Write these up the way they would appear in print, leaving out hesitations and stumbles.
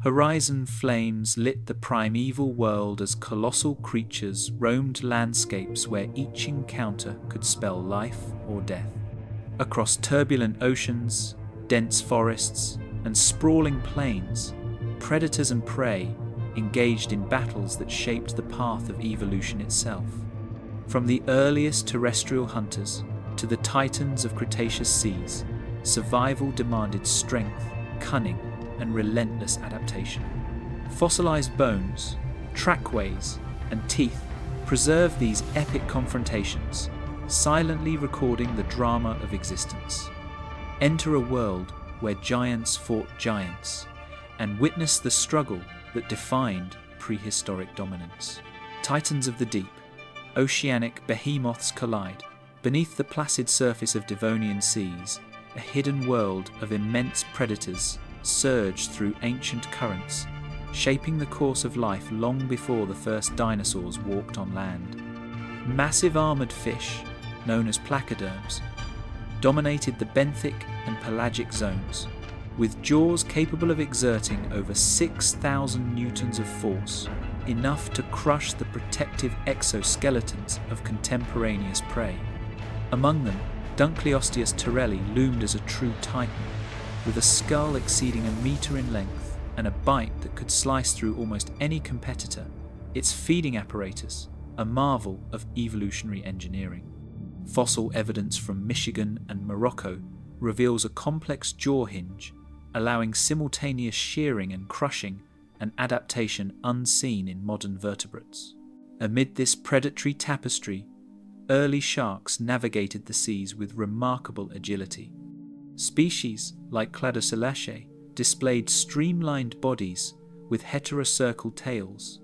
Horizon flames lit the primeval world as colossal creatures roamed landscapes where each encounter could spell life or death. Across turbulent oceans, dense forests, and sprawling plains, predators and prey engaged in battles that shaped the path of evolution itself. From the earliest terrestrial hunters to the titans of Cretaceous seas, survival demanded strength, cunning, and relentless adaptation. Fossilized bones, trackways, and teeth preserve these epic confrontations, silently recording the drama of existence. Enter a world where giants fought giants, and witness the struggle that defined prehistoric dominance. Titans of the deep, oceanic behemoths collide. Beneath the placid surface of Devonian seas, a hidden world of immense predators surged through ancient currents, shaping the course of life long before the first dinosaurs walked on land. Massive armoured fish, known as placoderms, dominated the benthic and pelagic zones, with jaws capable of exerting over 6,000 newtons of force, enough to crush the protective exoskeletons of contemporaneous prey. Among them, Dunkleosteus torelli loomed as a true titan, with a skull exceeding a metre in length and a bite that could slice through almost any competitor, its feeding apparatus a marvel of evolutionary engineering. Fossil evidence from Michigan and Morocco reveals a complex jaw hinge, allowing simultaneous shearing and crushing, an adaptation unseen in modern vertebrates. Amid this predatory tapestry, early sharks navigated the seas with remarkable agility. Species like Cladocelaceae displayed streamlined bodies with heterocircle tails,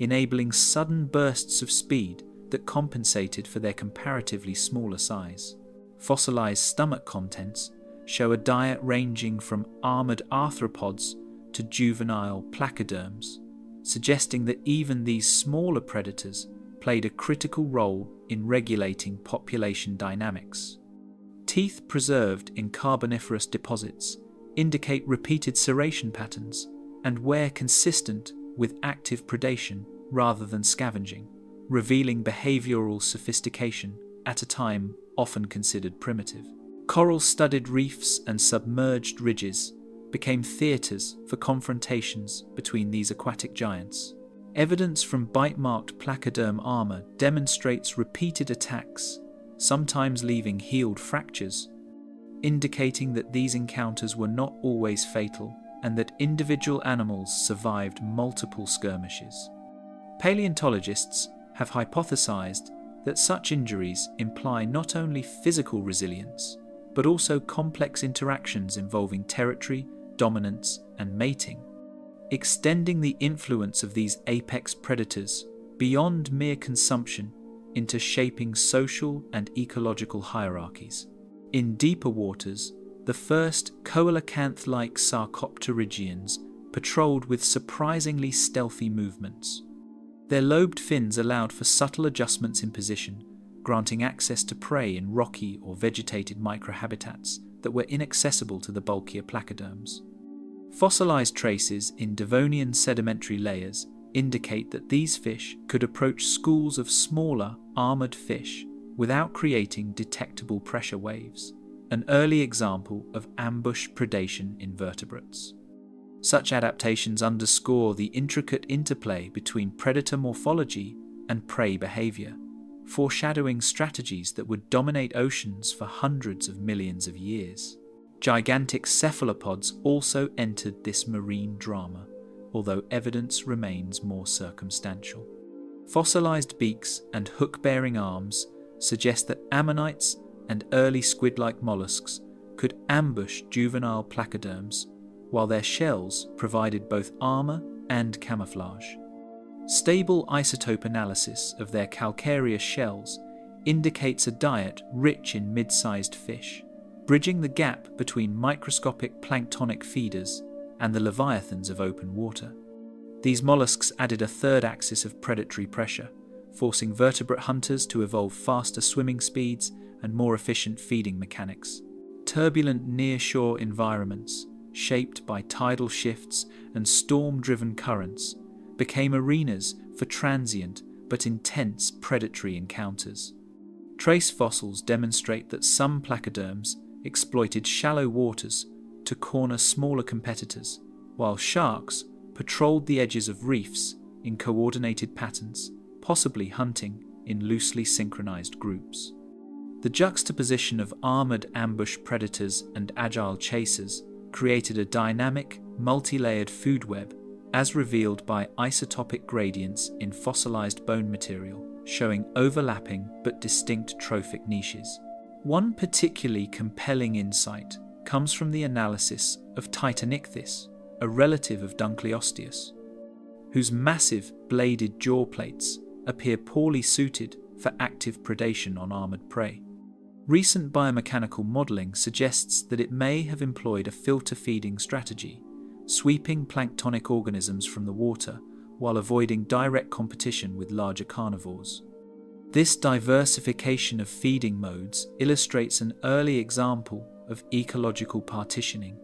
enabling sudden bursts of speed that compensated for their comparatively smaller size. Fossilized stomach contents show a diet ranging from armored arthropods to juvenile placoderms, suggesting that even these smaller predators played a critical role in regulating population dynamics. Teeth preserved in Carboniferous deposits indicate repeated serration patterns and wear consistent with active predation rather than scavenging, revealing behavioral sophistication at a time often considered primitive. Coral-studded reefs and submerged ridges became theatres for confrontations between these aquatic giants. Evidence from bite-marked placoderm armour demonstrates repeated attacks, sometimes leaving healed fractures, indicating that these encounters were not always fatal and that individual animals survived multiple skirmishes. Paleontologists have hypothesized that such injuries imply not only physical resilience, but also complex interactions involving territory, dominance, and mating, extending the influence of these apex predators beyond mere consumption into shaping social and ecological hierarchies. In deeper waters, the first coelacanth-like sarcopterygians patrolled with surprisingly stealthy movements. Their lobed fins allowed for subtle adjustments in position, granting access to prey in rocky or vegetated microhabitats that were inaccessible to the bulkier placoderms. Fossilized traces in Devonian sedimentary layers indicate that these fish could approach schools of smaller, armoured fish without creating detectable pressure waves, an early example of ambush predation in vertebrates. Such adaptations underscore the intricate interplay between predator morphology and prey behaviour, foreshadowing strategies that would dominate oceans for hundreds of millions of years. Gigantic cephalopods also entered this marine drama, although evidence remains more circumstantial. Fossilized beaks and hook-bearing arms suggest that ammonites and early squid-like mollusks could ambush juvenile placoderms, while their shells provided both armour and camouflage. Stable isotope analysis of their calcareous shells indicates a diet rich in mid-sized fish, bridging the gap between microscopic planktonic feeders and the leviathans of open water. These mollusks added a third axis of predatory pressure, forcing vertebrate hunters to evolve faster swimming speeds and more efficient feeding mechanics. Turbulent nearshore environments shaped by tidal shifts and storm-driven currents, became arenas for transient but intense predatory encounters. Trace fossils demonstrate that some placoderms exploited shallow waters to corner smaller competitors, while sharks patrolled the edges of reefs in coordinated patterns, possibly hunting in loosely synchronized groups. The juxtaposition of armored ambush predators and agile chasers created a dynamic, multi-layered food web, as revealed by isotopic gradients in fossilized bone material, showing overlapping but distinct trophic niches. One particularly compelling insight comes from the analysis of Titanichthys, a relative of Dunkleosteus, whose massive bladed jaw plates appear poorly suited for active predation on armored prey. Recent biomechanical modeling suggests that it may have employed a filter-feeding strategy, sweeping planktonic organisms from the water while avoiding direct competition with larger carnivores. This diversification of feeding modes illustrates an early example of ecological partitioning,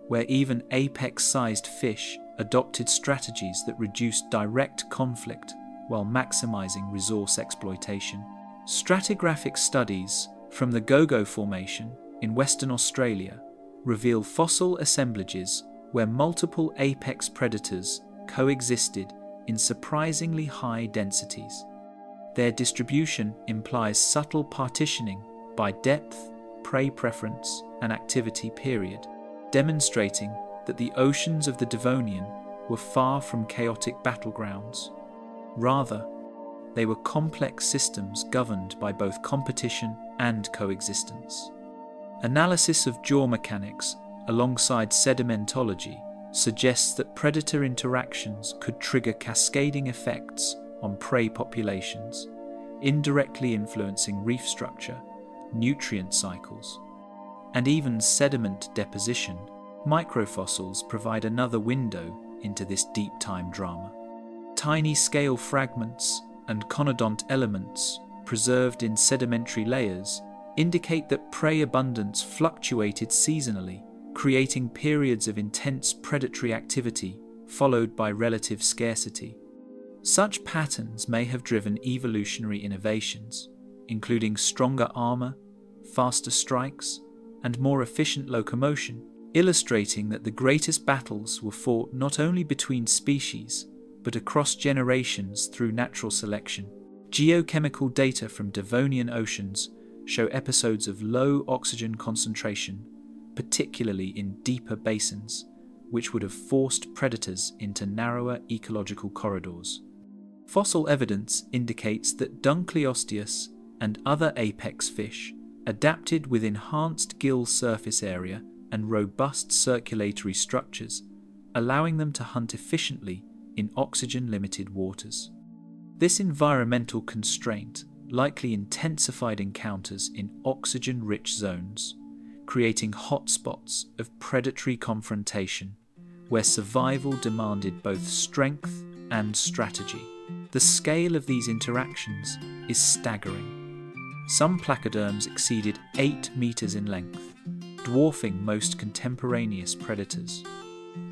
where even apex-sized fish adopted strategies that reduced direct conflict while maximizing resource exploitation. Stratigraphic studies from the Gogo Formation in Western Australia reveal fossil assemblages where multiple apex predators coexisted in surprisingly high densities. Their distribution implies subtle partitioning by depth, prey preference, and activity period, demonstrating that the oceans of the Devonian were far from chaotic battlegrounds. Rather, they were complex systems governed by both competition and coexistence. Analysis of jaw mechanics alongside sedimentology suggests that predator interactions could trigger cascading effects on prey populations, indirectly influencing reef structure, nutrient cycles, and even sediment deposition. Microfossils provide another window into this deep time drama. Tiny scale fragments and conodont elements preserved in sedimentary layers indicate that prey abundance fluctuated seasonally, creating periods of intense predatory activity followed by relative scarcity. Such patterns may have driven evolutionary innovations, including stronger armor, faster strikes, and more efficient locomotion, illustrating that the greatest battles were fought not only between species, but across generations through natural selection. Geochemical data from Devonian oceans show episodes of low oxygen concentration, particularly in deeper basins, which would have forced predators into narrower ecological corridors. Fossil evidence indicates that Dunkleosteus and other apex fish adapted with enhanced gill surface area and robust circulatory structures, allowing them to hunt efficiently in oxygen-limited waters. This environmental constraint likely intensified encounters in oxygen-rich zones, creating hotspots of predatory confrontation, where survival demanded both strength and strategy. The scale of these interactions is staggering. Some placoderms exceeded 8 meters in length, dwarfing most contemporaneous predators.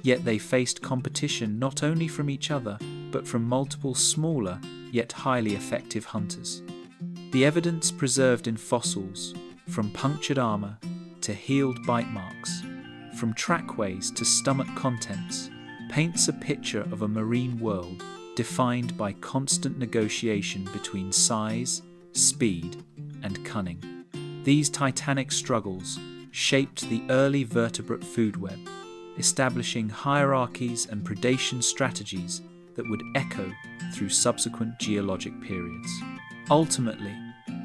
Yet they faced competition not only from each other, but from multiple smaller, yet highly effective hunters. The evidence preserved in fossils, from punctured armor to healed bite marks, from trackways to stomach contents, paints a picture of a marine world defined by constant negotiation between size, speed, and cunning. These titanic struggles shaped the early vertebrate food web, establishing hierarchies and predation strategies that would echo through subsequent geologic periods. Ultimately,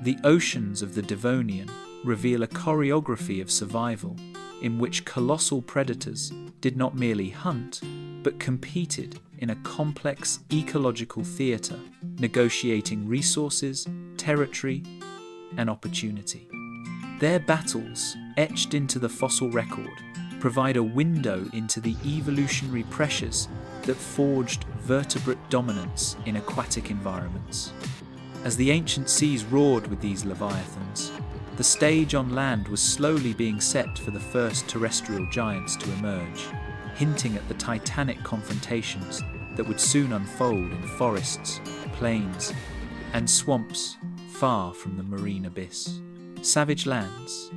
the oceans of the Devonian reveal a choreography of survival in which colossal predators did not merely hunt, but competed in a complex ecological theatre, negotiating resources, territory, and opportunity. Their battles, etched into the fossil record, provide a window into the evolutionary pressures that forged vertebrate dominance in aquatic environments. As the ancient seas roared with these leviathans, The stage on land was slowly being set for the first terrestrial giants to emerge, hinting at the titanic confrontations that would soon unfold in forests, plains, and swamps far from the marine abyss. Savage lands,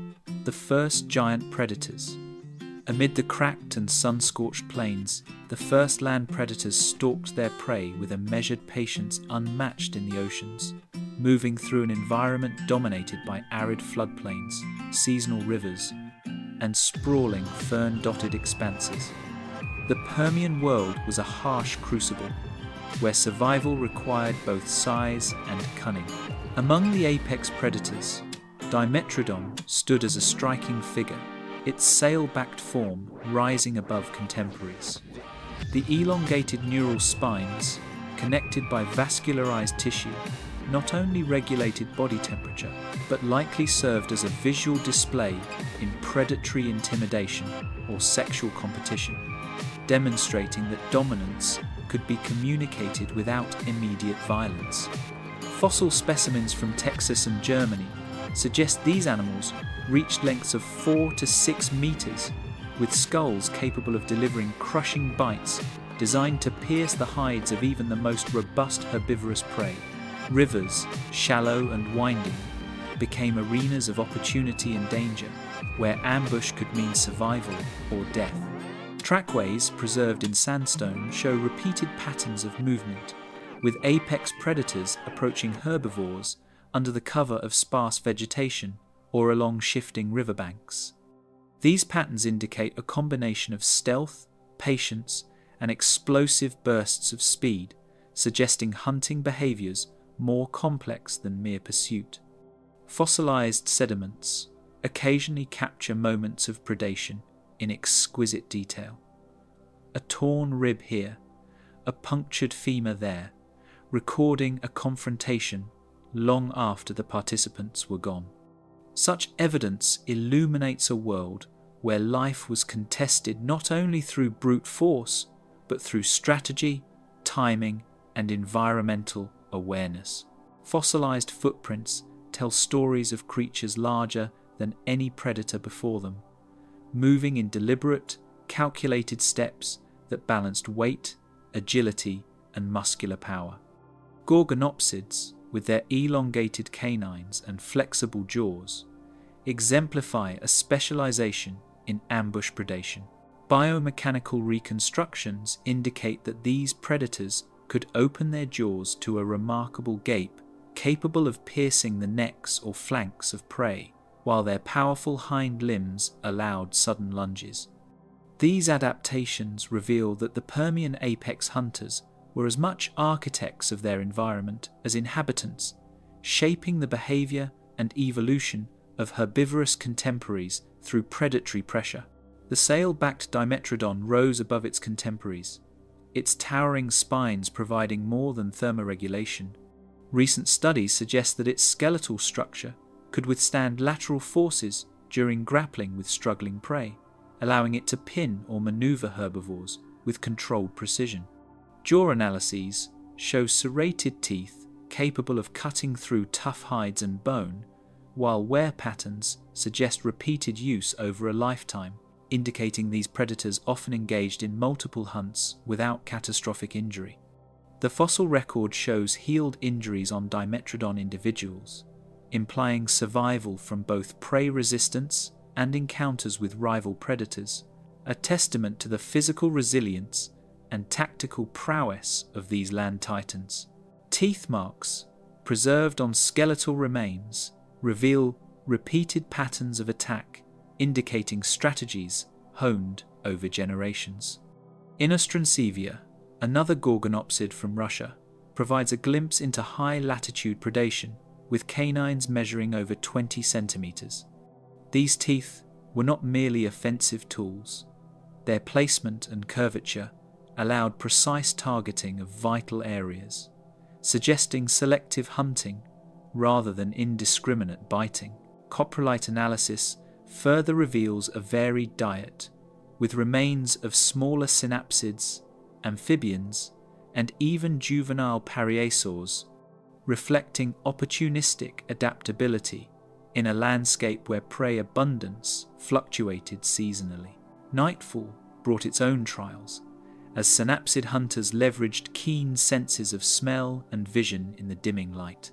the first giant predators. Amid the cracked and sun-scorched plains, the first land predators stalked their prey with a measured patience unmatched in the oceans, moving through an environment dominated by arid floodplains, seasonal rivers, and sprawling fern-dotted expanses. The Permian world was a harsh crucible, where survival required both size and cunning. Among the apex predators, Dimetrodon stood as a striking figure, its sail-backed form rising above contemporaries. The elongated neural spines, connected by vascularized tissue, not only regulated body temperature, but likely served as a visual display in predatory intimidation or sexual competition, demonstrating that dominance could be communicated without immediate violence. Fossil specimens from Texas and Germany suggest these animals reached lengths of 4 to 6 meters, with skulls capable of delivering crushing bites designed to pierce the hides of even the most robust herbivorous prey. Rivers, shallow and winding, became arenas of opportunity and danger, where ambush could mean survival or death. Trackways preserved in sandstone show repeated patterns of movement, with apex predators approaching herbivores under the cover of sparse vegetation or along shifting riverbanks. These patterns indicate a combination of stealth, patience, and explosive bursts of speed, suggesting hunting behaviors more complex than mere pursuit. Fossilized sediments occasionally capture moments of predation in exquisite detail. A torn rib here, a punctured femur there, recording a confrontation long after the participants were gone. Such evidence illuminates a world where life was contested not only through brute force, but through strategy, timing, and environmental awareness. Fossilized footprints tell stories of creatures larger than any predator before them, moving in deliberate, calculated steps that balanced weight, agility, and muscular power. Gorgonopsids, with their elongated canines and flexible jaws, exemplify a specialization in ambush predation. Biomechanical reconstructions indicate that these predators could open their jaws to a remarkable gape capable of piercing the necks or flanks of prey, while their powerful hind limbs allowed sudden lunges. These adaptations reveal that the Permian apex hunters were as much architects of their environment as inhabitants, shaping the behavior and evolution of herbivorous contemporaries through predatory pressure. The sail-backed Dimetrodon rose above its contemporaries, its towering spines providing more than thermoregulation. Recent studies suggest that its skeletal structure could withstand lateral forces during grappling with struggling prey, allowing it to pin or maneuver herbivores with controlled precision. Jaw analyses show serrated teeth capable of cutting through tough hides and bone, while wear patterns suggest repeated use over a lifetime, indicating these predators often engaged in multiple hunts without catastrophic injury. The fossil record shows healed injuries on Dimetrodon individuals, implying survival from both prey resistance and encounters with rival predators, a testament to the physical resilience and tactical prowess of these land titans. Teeth marks, preserved on skeletal remains, reveal repeated patterns of attack, indicating strategies honed over generations. Inostrancevia, another gorgonopsid from Russia, provides a glimpse into high-latitude predation, with canines measuring over 20 centimeters. These teeth were not merely offensive tools. Their placement and curvature allowed precise targeting of vital areas, suggesting selective hunting rather than indiscriminate biting. Coprolite analysis further reveals a varied diet, with remains of smaller synapsids, amphibians, and even juvenile pariesaurs, reflecting opportunistic adaptability in a landscape where prey abundance fluctuated seasonally. Nightfall brought its own trials, as synapsid hunters leveraged keen senses of smell and vision in the dimming light.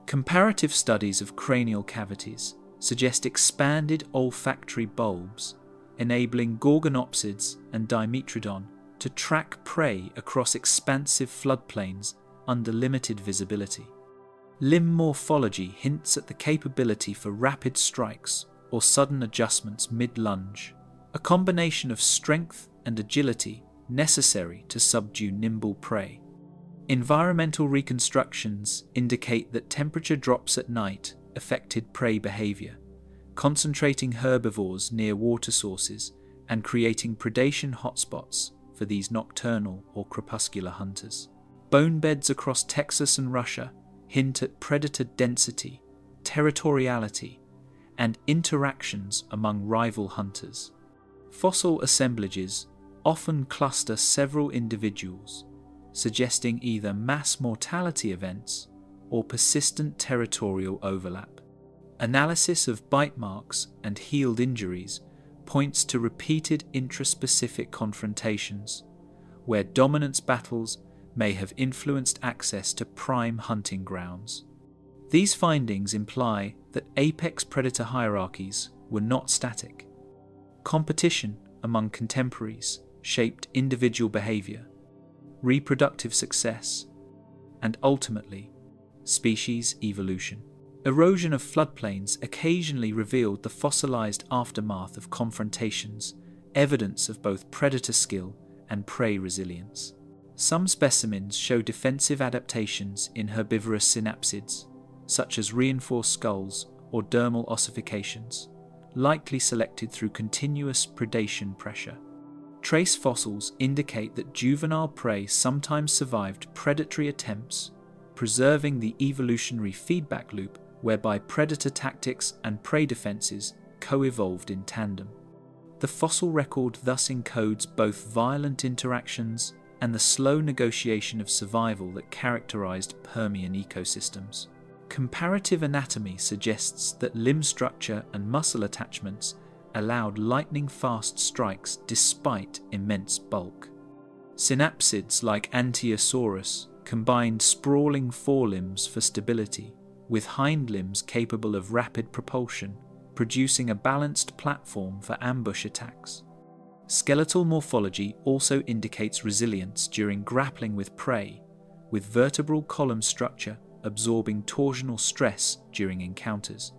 Comparative studies of cranial cavities suggest expanded olfactory bulbs, enabling gorgonopsids and dimetrodon to track prey across expansive floodplains under limited visibility. Limb morphology hints at the capability for rapid strikes or sudden adjustments mid-lunge, a combination of strength and agility necessary to subdue nimble prey. Environmental reconstructions indicate that temperature drops at night affected prey behavior, concentrating herbivores near water sources and creating predation hotspots for these nocturnal or crepuscular hunters. Bone beds across Texas and Russia hint at predator density, territoriality, and interactions among rival hunters. Fossil assemblages often cluster several individuals, suggesting either mass mortality events or persistent territorial overlap. Analysis of bite marks and healed injuries points to repeated intraspecific confrontations, where dominance battles may have influenced access to prime hunting grounds. These findings imply that apex predator hierarchies were not static. Competition among contemporaries shaped individual behavior, reproductive success, and ultimately, species evolution. Erosion of floodplains occasionally revealed the fossilized aftermath of confrontations, evidence of both predator skill and prey resilience. Some specimens show defensive adaptations in herbivorous synapsids, such as reinforced skulls or dermal ossifications, likely selected through continuous predation pressure. Trace fossils indicate that juvenile prey sometimes survived predatory attempts, preserving the evolutionary feedback loop whereby predator tactics and prey defenses co-evolved in tandem. The fossil record thus encodes both violent interactions and the slow negotiation of survival that characterized Permian ecosystems. Comparative anatomy suggests that limb structure and muscle attachments allowed lightning-fast strikes despite immense bulk. Synapsids like Ankylosaurus combined sprawling forelimbs for stability, with hind limbs capable of rapid propulsion, producing a balanced platform for ambush attacks. Skeletal morphology also indicates resilience during grappling with prey, with vertebral column structure absorbing torsional stress during encounters.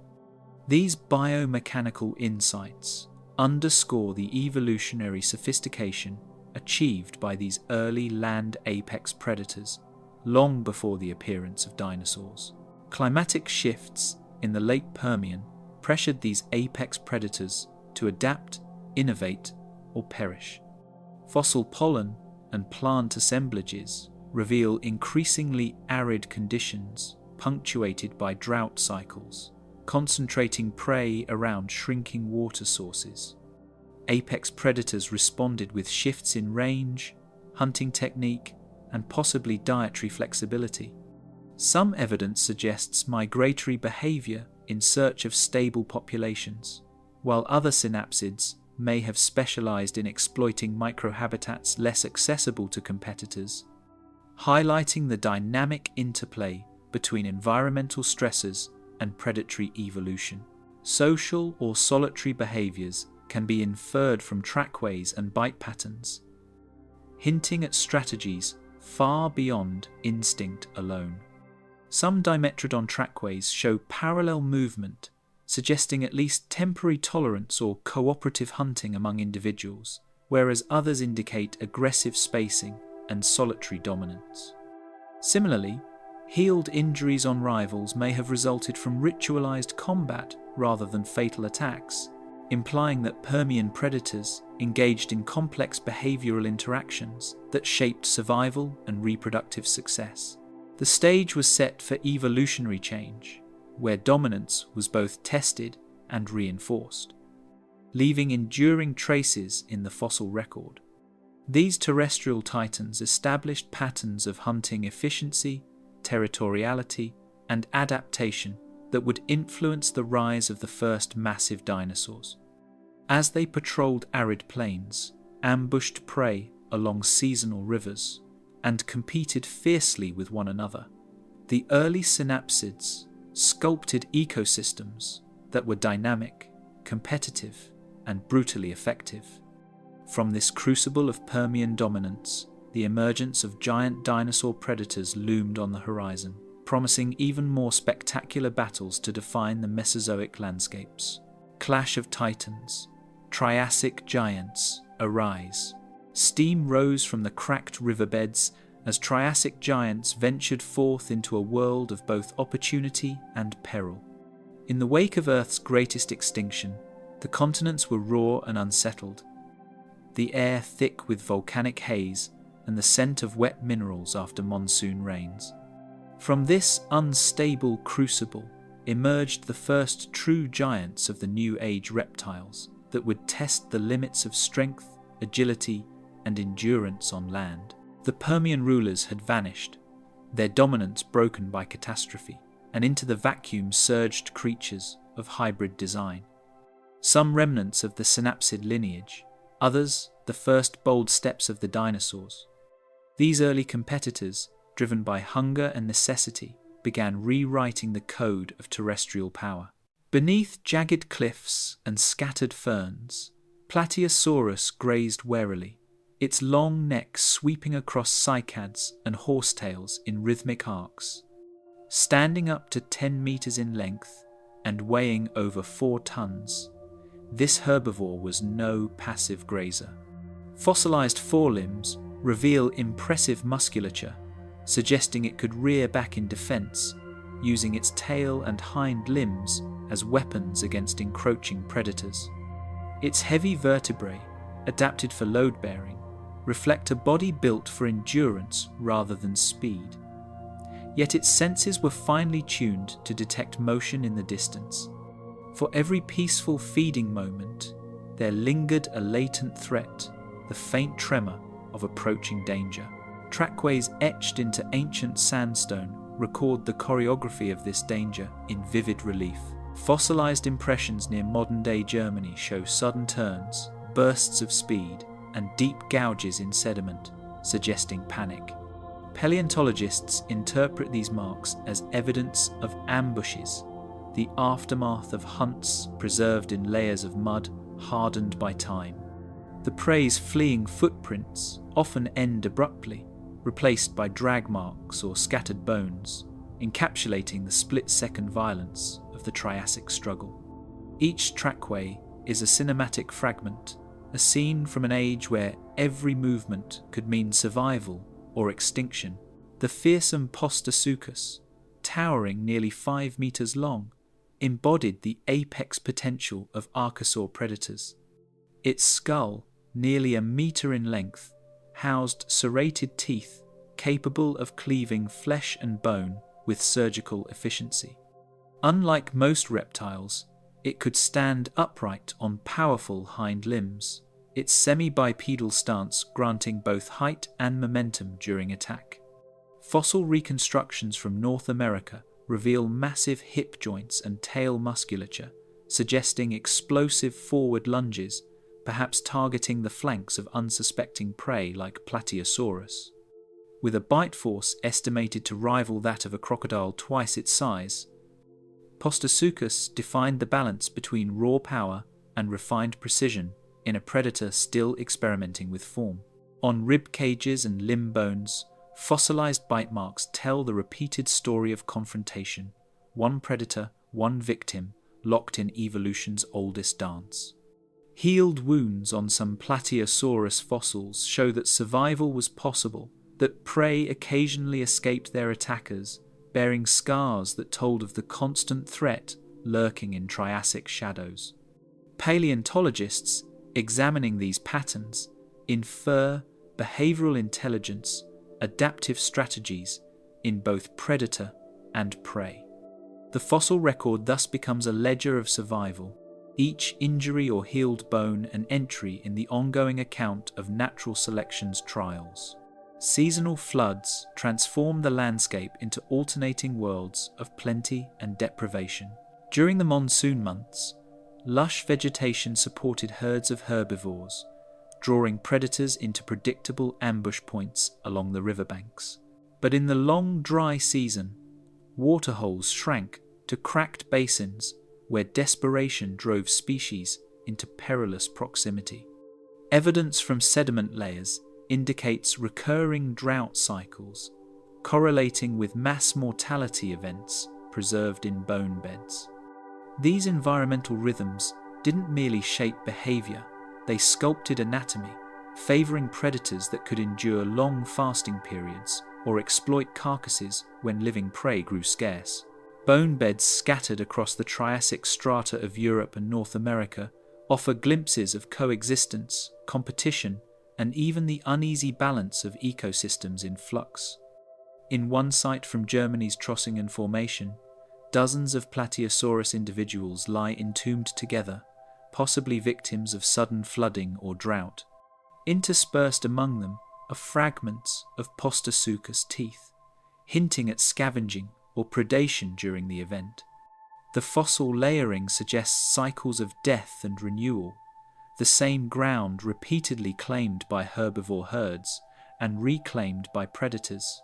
These biomechanical insights underscore the evolutionary sophistication achieved by these early land apex predators long before the appearance of dinosaurs. Climatic shifts in the late Permian pressured these apex predators to adapt, innovate, or perish. Fossil pollen and plant assemblages reveal increasingly arid conditions punctuated by drought cycles, concentrating prey around shrinking water sources. Apex predators responded with shifts in range, hunting technique, and possibly dietary flexibility. Some evidence suggests migratory behavior in search of stable populations, while other synapsids may have specialized in exploiting microhabitats less accessible to competitors, highlighting the dynamic interplay between environmental stressors and predatory evolution. Social or solitary behaviors can be inferred from trackways and bite patterns, hinting at strategies far beyond instinct alone. Some dimetrodon trackways show parallel movement, suggesting at least temporary tolerance or cooperative hunting among individuals, whereas others indicate aggressive spacing and solitary dominance. Similarly, healed injuries on rivals may have resulted from ritualized combat rather than fatal attacks, implying that Permian predators engaged in complex behavioral interactions that shaped survival and reproductive success. The stage was set for evolutionary change, where dominance was both tested and reinforced, leaving enduring traces in the fossil record. These terrestrial titans established patterns of hunting efficiency, territoriality, and adaptation that would influence the rise of the first massive dinosaurs. As they patrolled arid plains, ambushed prey along seasonal rivers, and competed fiercely with one another, the early synapsids sculpted ecosystems that were dynamic, competitive, and brutally effective. From this crucible of Permian dominance, the emergence of giant dinosaur predators loomed on the horizon, promising even more spectacular battles to define the Mesozoic landscapes. Clash of Titans, Triassic giants arise. Steam rose from the cracked riverbeds as Triassic giants ventured forth into a world of both opportunity and peril. In the wake of Earth's greatest extinction, the continents were raw and unsettled, the air thick with volcanic haze and the scent of wet minerals after monsoon rains. From this unstable crucible emerged the first true giants of the New Age reptiles that would test the limits of strength, agility, and endurance on land. The Permian rulers had vanished, their dominance broken by catastrophe, and into the vacuum surged creatures of hybrid design. Some remnants of the synapsid lineage, others the first bold steps of the dinosaurs. These early competitors, driven by hunger and necessity, began rewriting the code of terrestrial power. Beneath jagged cliffs and scattered ferns, Plateosaurus grazed warily, its long neck sweeping across cycads and horsetails in rhythmic arcs. Standing up to 10 meters in length and weighing over 4 tons, this herbivore was no passive grazer. Fossilized forelimbs reveal impressive musculature, suggesting it could rear back in defense, using its tail and hind limbs as weapons against encroaching predators. Its heavy vertebrae, adapted for load-bearing, reflect a body built for endurance rather than speed. Yet its senses were finely tuned to detect motion in the distance. For every peaceful feeding moment, there lingered a latent threat, the faint tremor of approaching danger. Trackways etched into ancient sandstone record the choreography of this danger in vivid relief. Fossilized impressions near modern-day Germany show sudden turns, bursts of speed, and deep gouges in sediment, suggesting panic. Paleontologists interpret these marks as evidence of ambushes, the aftermath of hunts preserved in layers of mud hardened by time. The prey's fleeing footprints often end abruptly, replaced by drag marks or scattered bones, encapsulating the split-second violence of the Triassic struggle. Each trackway is a cinematic fragment, a scene from an age where every movement could mean survival or extinction. The fearsome Postosuchus, towering nearly 5 meters long, embodied the apex potential of archosaur predators. Its skull, nearly a meter in length, housed serrated teeth capable of cleaving flesh and bone with surgical efficiency. Unlike most reptiles, it could stand upright on powerful hind limbs, its semi-bipedal stance granting both height and momentum during attack. Fossil reconstructions from North America reveal massive hip joints and tail musculature, suggesting explosive forward lunges, perhaps targeting the flanks of unsuspecting prey like Plateosaurus. With a bite force estimated to rival that of a crocodile twice its size, Postosuchus defined the balance between raw power and refined precision in a predator still experimenting with form. On rib cages and limb bones, fossilized bite marks tell the repeated story of confrontation, one predator, one victim, locked in evolution's oldest dance. Healed wounds on some Plateosaurus fossils show that survival was possible, that prey occasionally escaped their attackers, bearing scars that told of the constant threat lurking in Triassic shadows. Paleontologists, examining these patterns, infer behavioral intelligence, adaptive strategies in both predator and prey. The fossil record thus becomes a ledger of survival, each injury or healed bone an entry in the ongoing account of natural selection's trials. Seasonal floods transformed the landscape into alternating worlds of plenty and deprivation. During the monsoon months, lush vegetation supported herds of herbivores, drawing predators into predictable ambush points along the riverbanks. But in the long dry season, waterholes shrank to cracked basins where desperation drove species into perilous proximity. Evidence from sediment layers indicates recurring drought cycles, correlating with mass mortality events preserved in bone beds. These environmental rhythms didn't merely shape behavior, they sculpted anatomy, favoring predators that could endure long fasting periods or exploit carcasses when living prey grew scarce. Bone beds scattered across the Triassic strata of Europe and North America offer glimpses of coexistence, competition, and even the uneasy balance of ecosystems in flux. In one site from Germany's Trossingen Formation, dozens of Plateosaurus individuals lie entombed together, possibly victims of sudden flooding or drought. Interspersed among them are fragments of Postosuchus teeth, hinting at scavenging or predation during the event. The fossil layering suggests cycles of death and renewal, the same ground repeatedly claimed by herbivore herds and reclaimed by predators.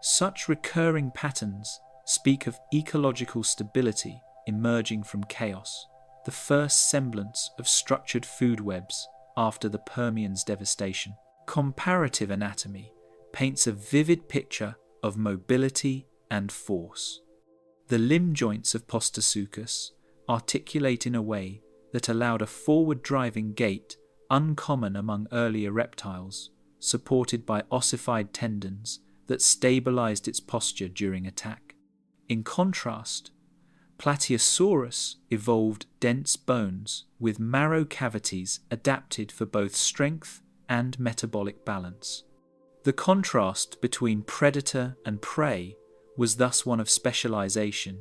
Such recurring patterns speak of ecological stability emerging from chaos, the first semblance of structured food webs after the Permian's devastation. Comparative anatomy paints a vivid picture of mobility and force. The limb joints of Postosuchus articulate in a way that allowed a forward-driving gait uncommon among earlier reptiles, supported by ossified tendons that stabilized its posture during attack. In contrast, Plateosaurus evolved dense bones with marrow cavities adapted for both strength and metabolic balance. The contrast between predator and prey was thus one of specialization,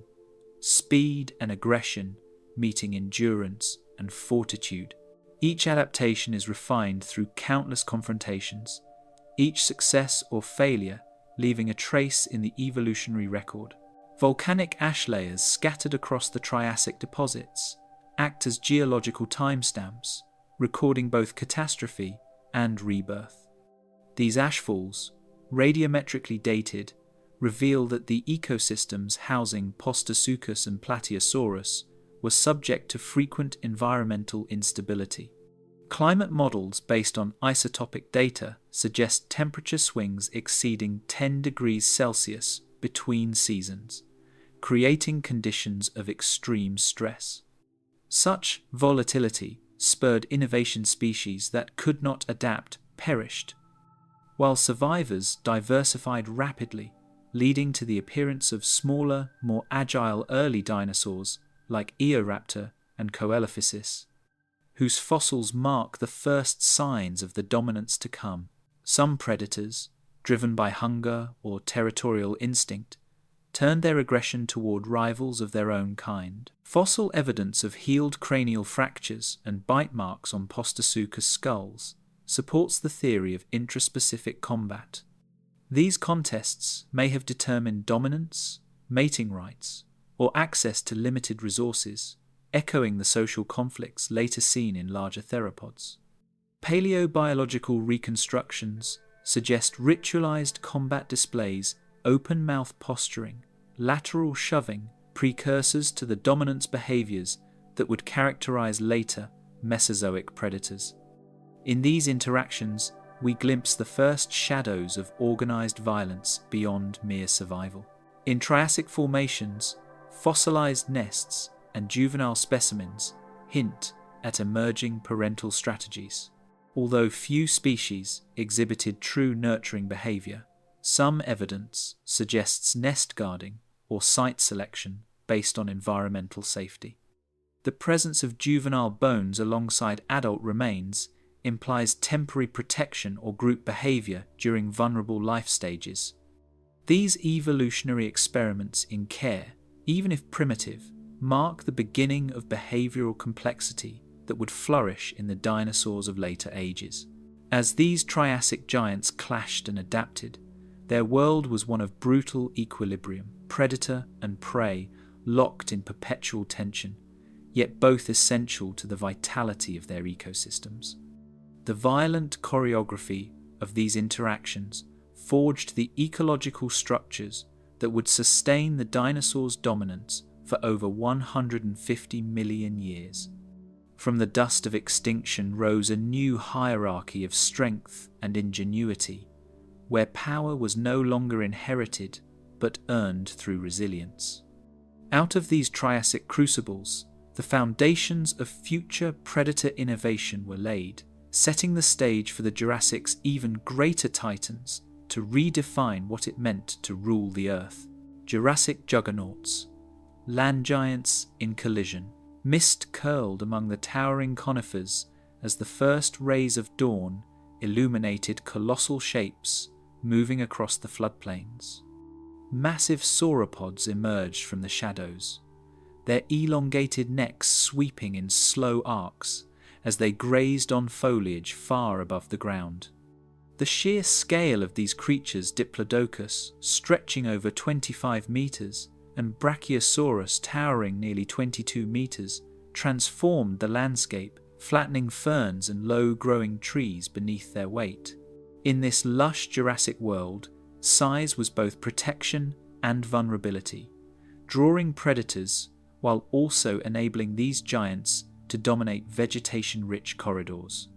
speed and aggression meeting endurance and fortitude. Each adaptation is refined through countless confrontations, each success or failure leaving a trace in the evolutionary record. Volcanic ash layers scattered across the Triassic deposits act as geological timestamps, recording both catastrophe and rebirth. These ashfalls, radiometrically dated, reveal that the ecosystems housing Postosuchus and Plateosaurus were subject to frequent environmental instability. Climate models based on isotopic data suggest temperature swings exceeding 10 degrees Celsius between seasons, creating conditions of extreme stress. Such volatility spurred innovation. Species that could not adapt perished, while survivors diversified rapidly, leading to the appearance of smaller, more agile early dinosaurs like Eoraptor and Coelophysis, whose fossils mark the first signs of the dominance to come. Some predators, driven by hunger or territorial instinct, turned their aggression toward rivals of their own kind. Fossil evidence of healed cranial fractures and bite marks on Postosuchus skulls supports the theory of intraspecific combat. These contests may have determined dominance, mating rights, or access to limited resources, echoing the social conflicts later seen in larger theropods. Paleobiological reconstructions suggest ritualized combat displays, open-mouth posturing, lateral shoving, precursors to the dominance behaviors that would characterize later Mesozoic predators. In these interactions, we glimpse the first shadows of organized violence beyond mere survival. In Triassic formations, fossilized nests and juvenile specimens hint at emerging parental strategies. Although few species exhibited true nurturing behavior, some evidence suggests nest guarding or site selection based on environmental safety. The presence of juvenile bones alongside adult remains implies temporary protection or group behavior during vulnerable life stages. These evolutionary experiments in care, even if primitive, mark the beginning of behavioral complexity that would flourish in the dinosaurs of later ages. As these Triassic giants clashed and adapted, their world was one of brutal equilibrium, predator and prey locked in perpetual tension, yet both essential to the vitality of their ecosystems. The violent choreography of these interactions forged the ecological structures that would sustain the dinosaurs' dominance for over 150 million years. From the dust of extinction rose a new hierarchy of strength and ingenuity, where power was no longer inherited but earned through resilience. Out of these Triassic crucibles, the foundations of future predator innovation were laid, setting the stage for the Jurassic's even greater titans to redefine what it meant to rule the Earth. Jurassic juggernauts, land giants in collision, mist curled among the towering conifers as the first rays of dawn illuminated colossal shapes moving across the floodplains. Massive sauropods emerged from the shadows, their elongated necks sweeping in slow arcs as they grazed on foliage far above the ground. The sheer scale of these creatures, Diplodocus stretching over 25 meters and Brachiosaurus towering nearly 22 meters, transformed the landscape, flattening ferns and low-growing trees beneath their weight. In this lush Jurassic world, size was both protection and vulnerability, drawing predators while also enabling these giants to dominate vegetation-rich corridors.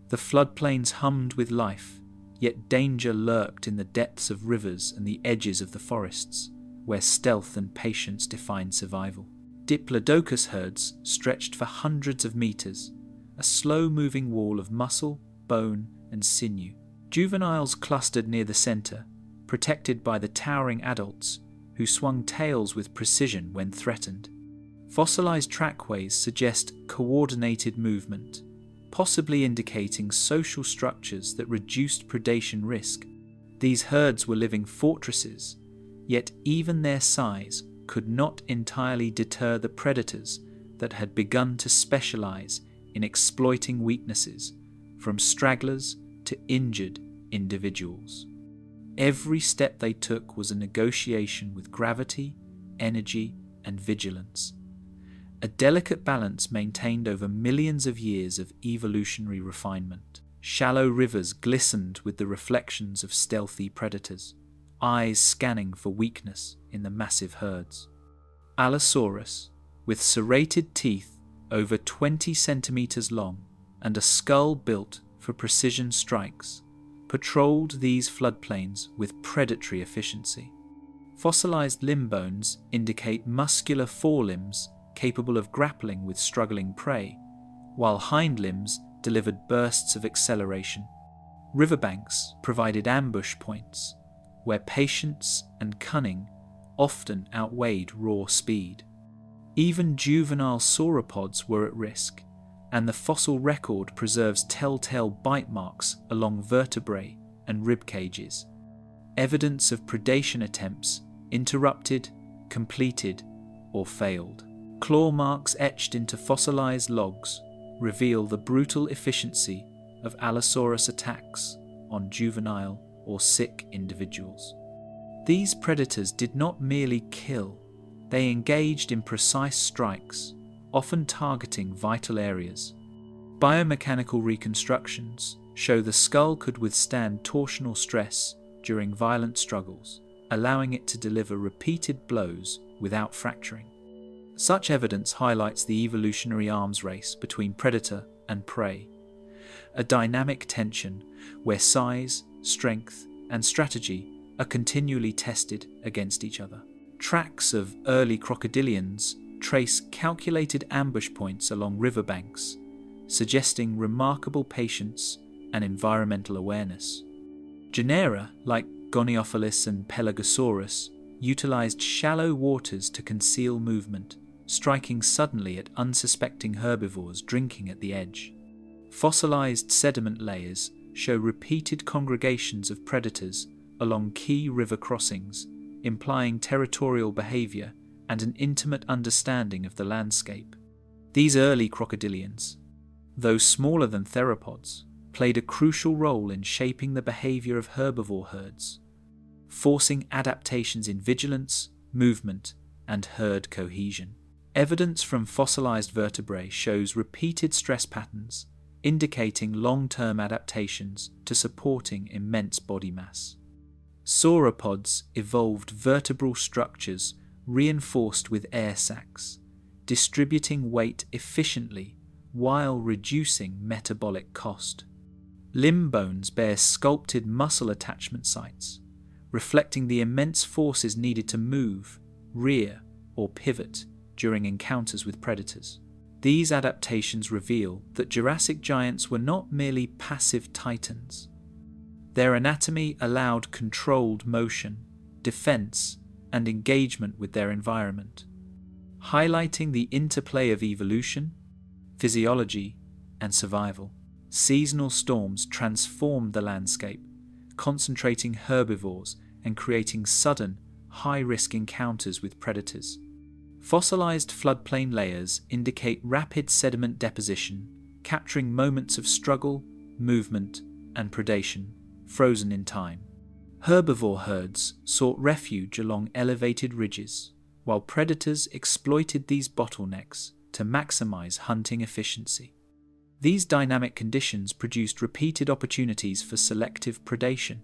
The floodplains hummed with life, yet danger lurked in the depths of rivers and the edges of the forests, where stealth and patience defined survival. Diplodocus herds stretched for hundreds of meters, a slow-moving wall of muscle, bone, and sinew. Juveniles clustered near the center, protected by the towering adults, who swung tails with precision when threatened. Fossilized trackways suggest coordinated movement, possibly indicating social structures that reduced predation risk. These herds were living fortresses, yet even their size could not entirely deter the predators that had begun to specialize in exploiting weaknesses, from stragglers to injured individuals. Every step they took was a negotiation with gravity, energy, and vigilance. A delicate balance maintained over millions of years of evolutionary refinement. Shallow rivers glistened with the reflections of stealthy predators, eyes scanning for weakness in the massive herds. Allosaurus, with serrated teeth over 20 centimeters long and a skull built for precision strikes, patrolled these floodplains with predatory efficiency. Fossilized limb bones indicate muscular forelimbs capable of grappling with struggling prey, while hind limbs delivered bursts of acceleration. Riverbanks provided ambush points, where patience and cunning often outweighed raw speed. Even juvenile sauropods were at risk, and the fossil record preserves telltale bite marks along vertebrae and rib cages, evidence of predation attempts interrupted, completed, or failed. Claw marks etched into fossilized logs reveal the brutal efficiency of Allosaurus attacks on juvenile or sick individuals. These predators did not merely kill, they engaged in precise strikes, often targeting vital areas. Biomechanical reconstructions show the skull could withstand torsional stress during violent struggles, allowing it to deliver repeated blows without fracturing. Such evidence highlights the evolutionary arms race between predator and prey, a dynamic tension where size, strength, and strategy are continually tested against each other. Tracks of early crocodilians trace calculated ambush points along riverbanks, suggesting remarkable patience and environmental awareness. Genera like Goniopholis and Pelagosaurus utilized shallow waters to conceal movement, striking suddenly at unsuspecting herbivores drinking at the edge. Fossilized sediment layers show repeated congregations of predators along key river crossings, implying territorial behavior and an intimate understanding of the landscape. These early crocodilians, though smaller than theropods, played a crucial role in shaping the behavior of herbivore herds, forcing adaptations in vigilance, movement, and herd cohesion. Evidence from fossilized vertebrae shows repeated stress patterns, indicating long-term adaptations to supporting immense body mass. Sauropods evolved vertebral structures reinforced with air sacs, distributing weight efficiently while reducing metabolic cost. Limb bones bear sculpted muscle attachment sites, reflecting the immense forces needed to move, rear, or pivot during encounters with predators. These adaptations reveal that Jurassic giants were not merely passive titans. Their anatomy allowed controlled motion, defense, and engagement with their environment, highlighting the interplay of evolution, physiology, and survival. Seasonal storms transformed the landscape, concentrating herbivores and creating sudden, high-risk encounters with predators. Fossilized floodplain layers indicate rapid sediment deposition, capturing moments of struggle, movement, and predation, frozen in time. Herbivore herds sought refuge along elevated ridges, while predators exploited these bottlenecks to maximize hunting efficiency. These dynamic conditions produced repeated opportunities for selective predation,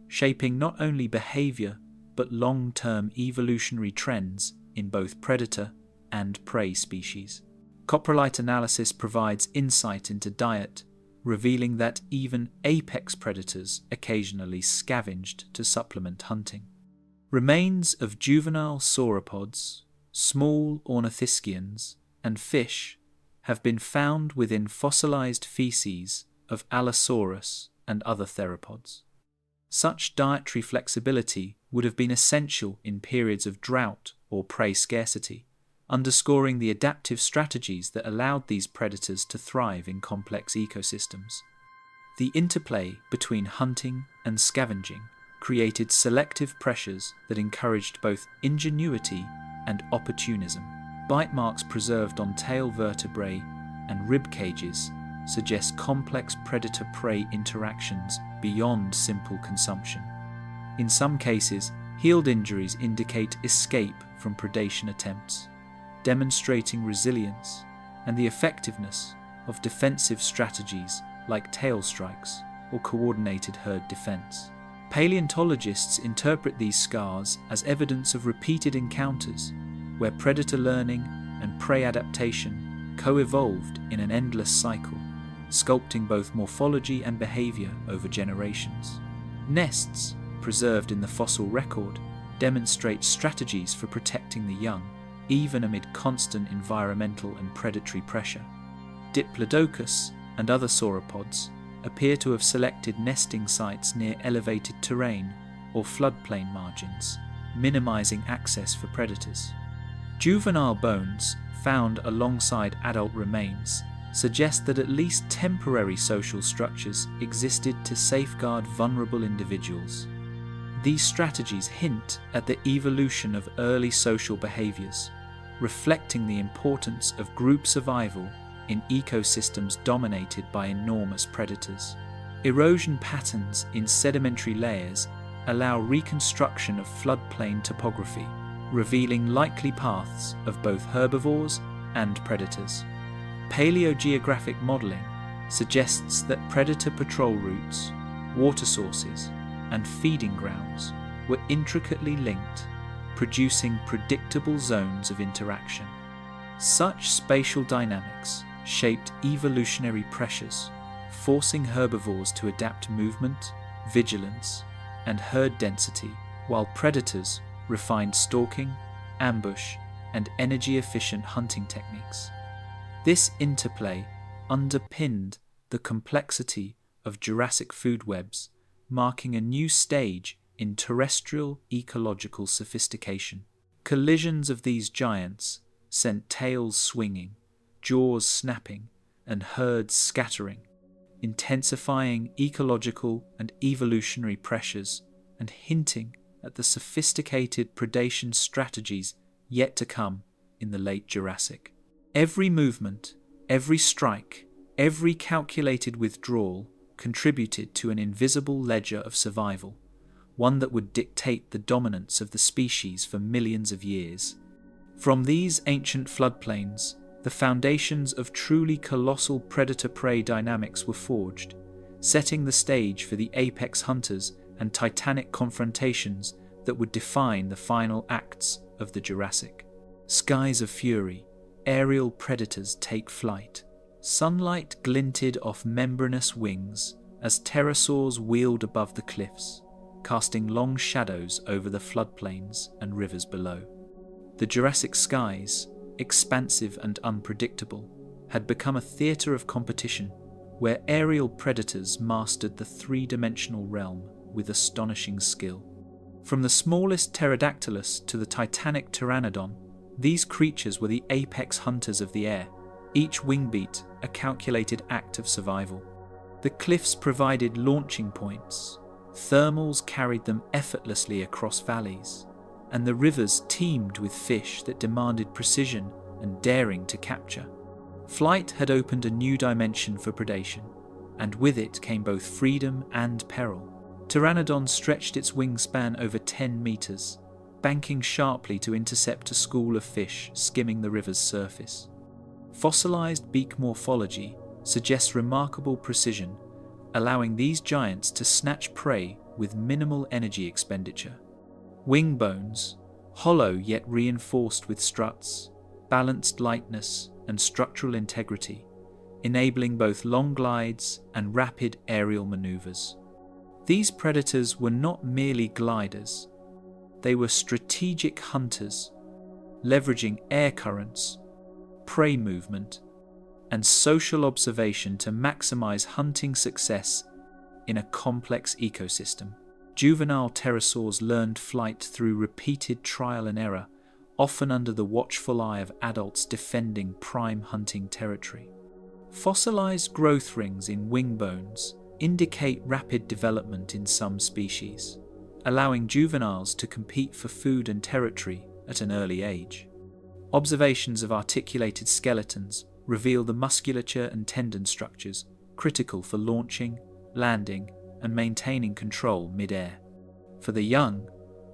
shaping not only behavior but long-term evolutionary trends in both predator and prey species. Coprolite analysis provides insight into diet, revealing that even apex predators occasionally scavenged to supplement hunting. Remains of juvenile sauropods, small ornithischians, and fish have been found within fossilized feces of Allosaurus and other theropods. Such dietary flexibility would have been essential in periods of drought or prey scarcity, underscoring the adaptive strategies that allowed these predators to thrive in complex ecosystems. The interplay between hunting and scavenging created selective pressures that encouraged both ingenuity and opportunism. Bite marks preserved on tail vertebrae and rib cages suggest complex predator-prey interactions beyond simple consumption. In some cases, healed injuries indicate escape from predation attempts, demonstrating resilience and the effectiveness of defensive strategies like tail strikes or coordinated herd defense. Paleontologists interpret these scars as evidence of repeated encounters where predator learning and prey adaptation co-evolved in an endless cycle, sculpting both morphology and behavior over generations. Nests, preserved in the fossil record, demonstrate strategies for protecting the young, even amid constant environmental and predatory pressure. Diplodocus and other sauropods appear to have selected nesting sites near elevated terrain or floodplain margins, minimizing access for predators. Juvenile bones found alongside adult remains suggest that at least temporary social structures existed to safeguard vulnerable individuals. These strategies hint at the evolution of early social behaviors, reflecting the importance of group survival in ecosystems dominated by enormous predators. Erosion patterns in sedimentary layers allow reconstruction of floodplain topography, revealing likely paths of both herbivores and predators. Paleogeographic modelling suggests that predator patrol routes, water sources, and feeding grounds were intricately linked, producing predictable zones of interaction. Such spatial dynamics shaped evolutionary pressures, forcing herbivores to adapt movement, vigilance, and herd density, while predators refined stalking, ambush, and energy-efficient hunting techniques. This interplay underpinned the complexity of Jurassic food webs, marking a new stage in terrestrial ecological sophistication. Collisions of these giants sent tails swinging, jaws snapping, and herds scattering, intensifying ecological and evolutionary pressures and hinting at the sophisticated predation strategies yet to come in the late Jurassic. Every movement, every strike, every calculated withdrawal contributed to an invisible ledger of survival, one that would dictate the dominance of the species for millions of years. From these ancient floodplains, the foundations of truly colossal predator-prey dynamics were forged, setting the stage for the apex hunters and titanic confrontations that would define the final acts of the Jurassic. Skies of fury, aerial predators take flight. Sunlight glinted off membranous wings as pterosaurs wheeled above the cliffs, casting long shadows over the floodplains and rivers below. The Jurassic skies, expansive and unpredictable, had become a theatre of competition where aerial predators mastered the three-dimensional realm with astonishing skill. From the smallest pterodactylus to the titanic pteranodon, these creatures were the apex hunters of the air, each wingbeat a calculated act of survival. The cliffs provided launching points, thermals carried them effortlessly across valleys, and the rivers teemed with fish that demanded precision and daring to capture. Flight had opened a new dimension for predation, and with it came both freedom and peril. Pteranodon stretched its wingspan over 10 meters, banking sharply to intercept a school of fish skimming the river's surface. Fossilized beak morphology suggests remarkable precision, allowing these giants to snatch prey with minimal energy expenditure. Wing bones, hollow yet reinforced with struts, balanced lightness and structural integrity, enabling both long glides and rapid aerial maneuvers. These predators were not merely gliders. They were strategic hunters, leveraging air currents, prey movement, and social observation to maximize hunting success in a complex ecosystem. Juvenile pterosaurs learned flight through repeated trial and error, often under the watchful eye of adults defending prime hunting territory. Fossilized growth rings in wing bones indicate rapid development in some species, allowing juveniles to compete for food and territory at an early age. Observations of articulated skeletons reveal the musculature and tendon structures critical for launching, landing, and maintaining control mid-air. For the young,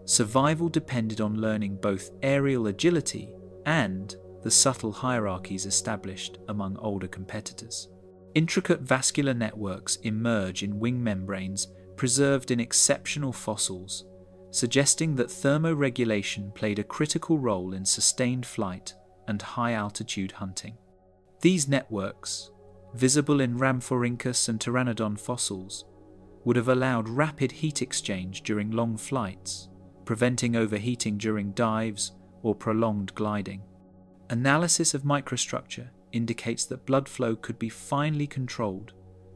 survival depended on learning both aerial agility and the subtle hierarchies established among older competitors. Intricate vascular networks emerge in wing membranes preserved in exceptional fossils, suggesting that thermoregulation played a critical role in sustained flight and high-altitude hunting. These networks, visible in Rhamphorhynchus and Pteranodon fossils, would have allowed rapid heat exchange during long flights, preventing overheating during dives or prolonged gliding. Analysis of microstructure indicates that blood flow could be finely controlled,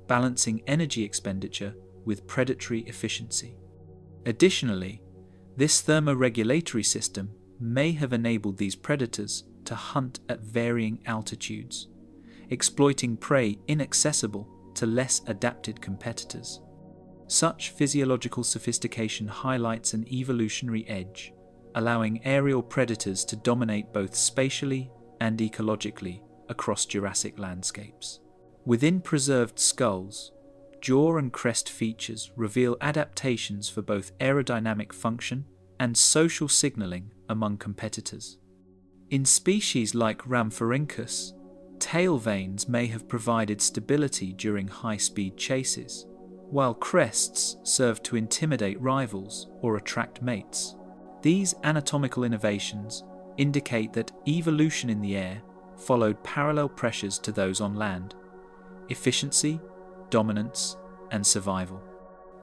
balancing energy expenditure with predatory efficiency. Additionally, this thermoregulatory system may have enabled these predators to hunt at varying altitudes, exploiting prey inaccessible to less adapted competitors. Such physiological sophistication highlights an evolutionary edge, allowing aerial predators to dominate both spatially and ecologically across Jurassic landscapes. Within preserved skulls, jaw and crest features reveal adaptations for both aerodynamic function and social signaling among competitors. In species like Rhamphorhynchus, tail veins may have provided stability during high-speed chases, while crests serve to intimidate rivals or attract mates. These anatomical innovations indicate that evolution in the air followed parallel pressures to those on land: efficiency, dominance, and survival.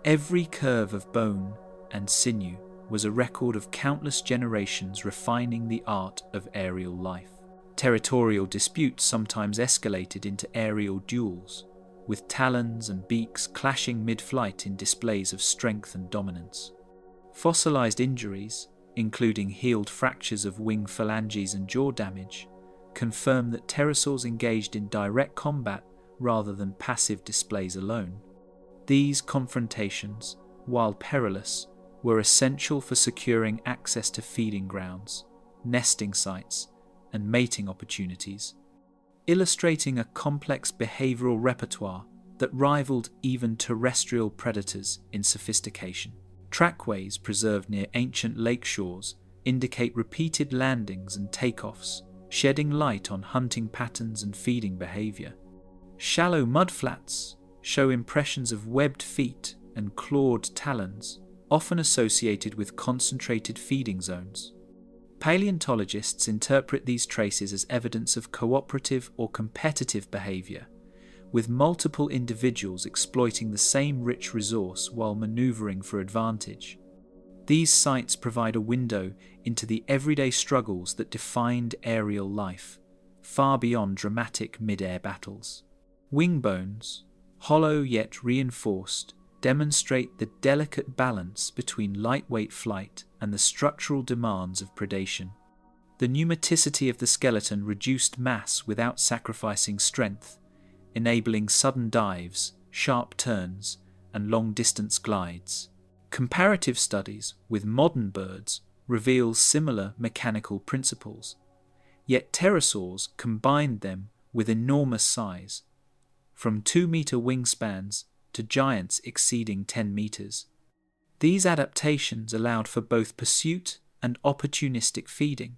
Every curve of bone and sinew was a record of countless generations refining the art of aerial life. Territorial disputes sometimes escalated into aerial duels, with talons and beaks clashing mid-flight in displays of strength and dominance. Fossilized injuries, including healed fractures of wing phalanges and jaw damage, confirm that pterosaurs engaged in direct combat rather than passive displays alone. These confrontations, while perilous, were essential for securing access to feeding grounds, nesting sites, and mating opportunities, illustrating a complex behavioral repertoire that rivaled even terrestrial predators in sophistication. Trackways preserved near ancient lake shores indicate repeated landings and takeoffs, shedding light on hunting patterns and feeding behavior. Shallow mudflats show impressions of webbed feet and clawed talons, often associated with concentrated feeding zones. Paleontologists interpret these traces as evidence of cooperative or competitive behavior, with multiple individuals exploiting the same rich resource while maneuvering for advantage. These sites provide a window into the everyday struggles that defined aerial life, far beyond dramatic mid-air battles. Wing bones, hollow yet reinforced, demonstrate the delicate balance between lightweight flight and the structural demands of predation. The pneumaticity of the skeleton reduced mass without sacrificing strength, enabling sudden dives, sharp turns, and long-distance glides. Comparative studies with modern birds reveal similar mechanical principles, yet pterosaurs combined them with enormous size, from 2-meter wingspans to giants exceeding 10 meters. These adaptations allowed for both pursuit and opportunistic feeding,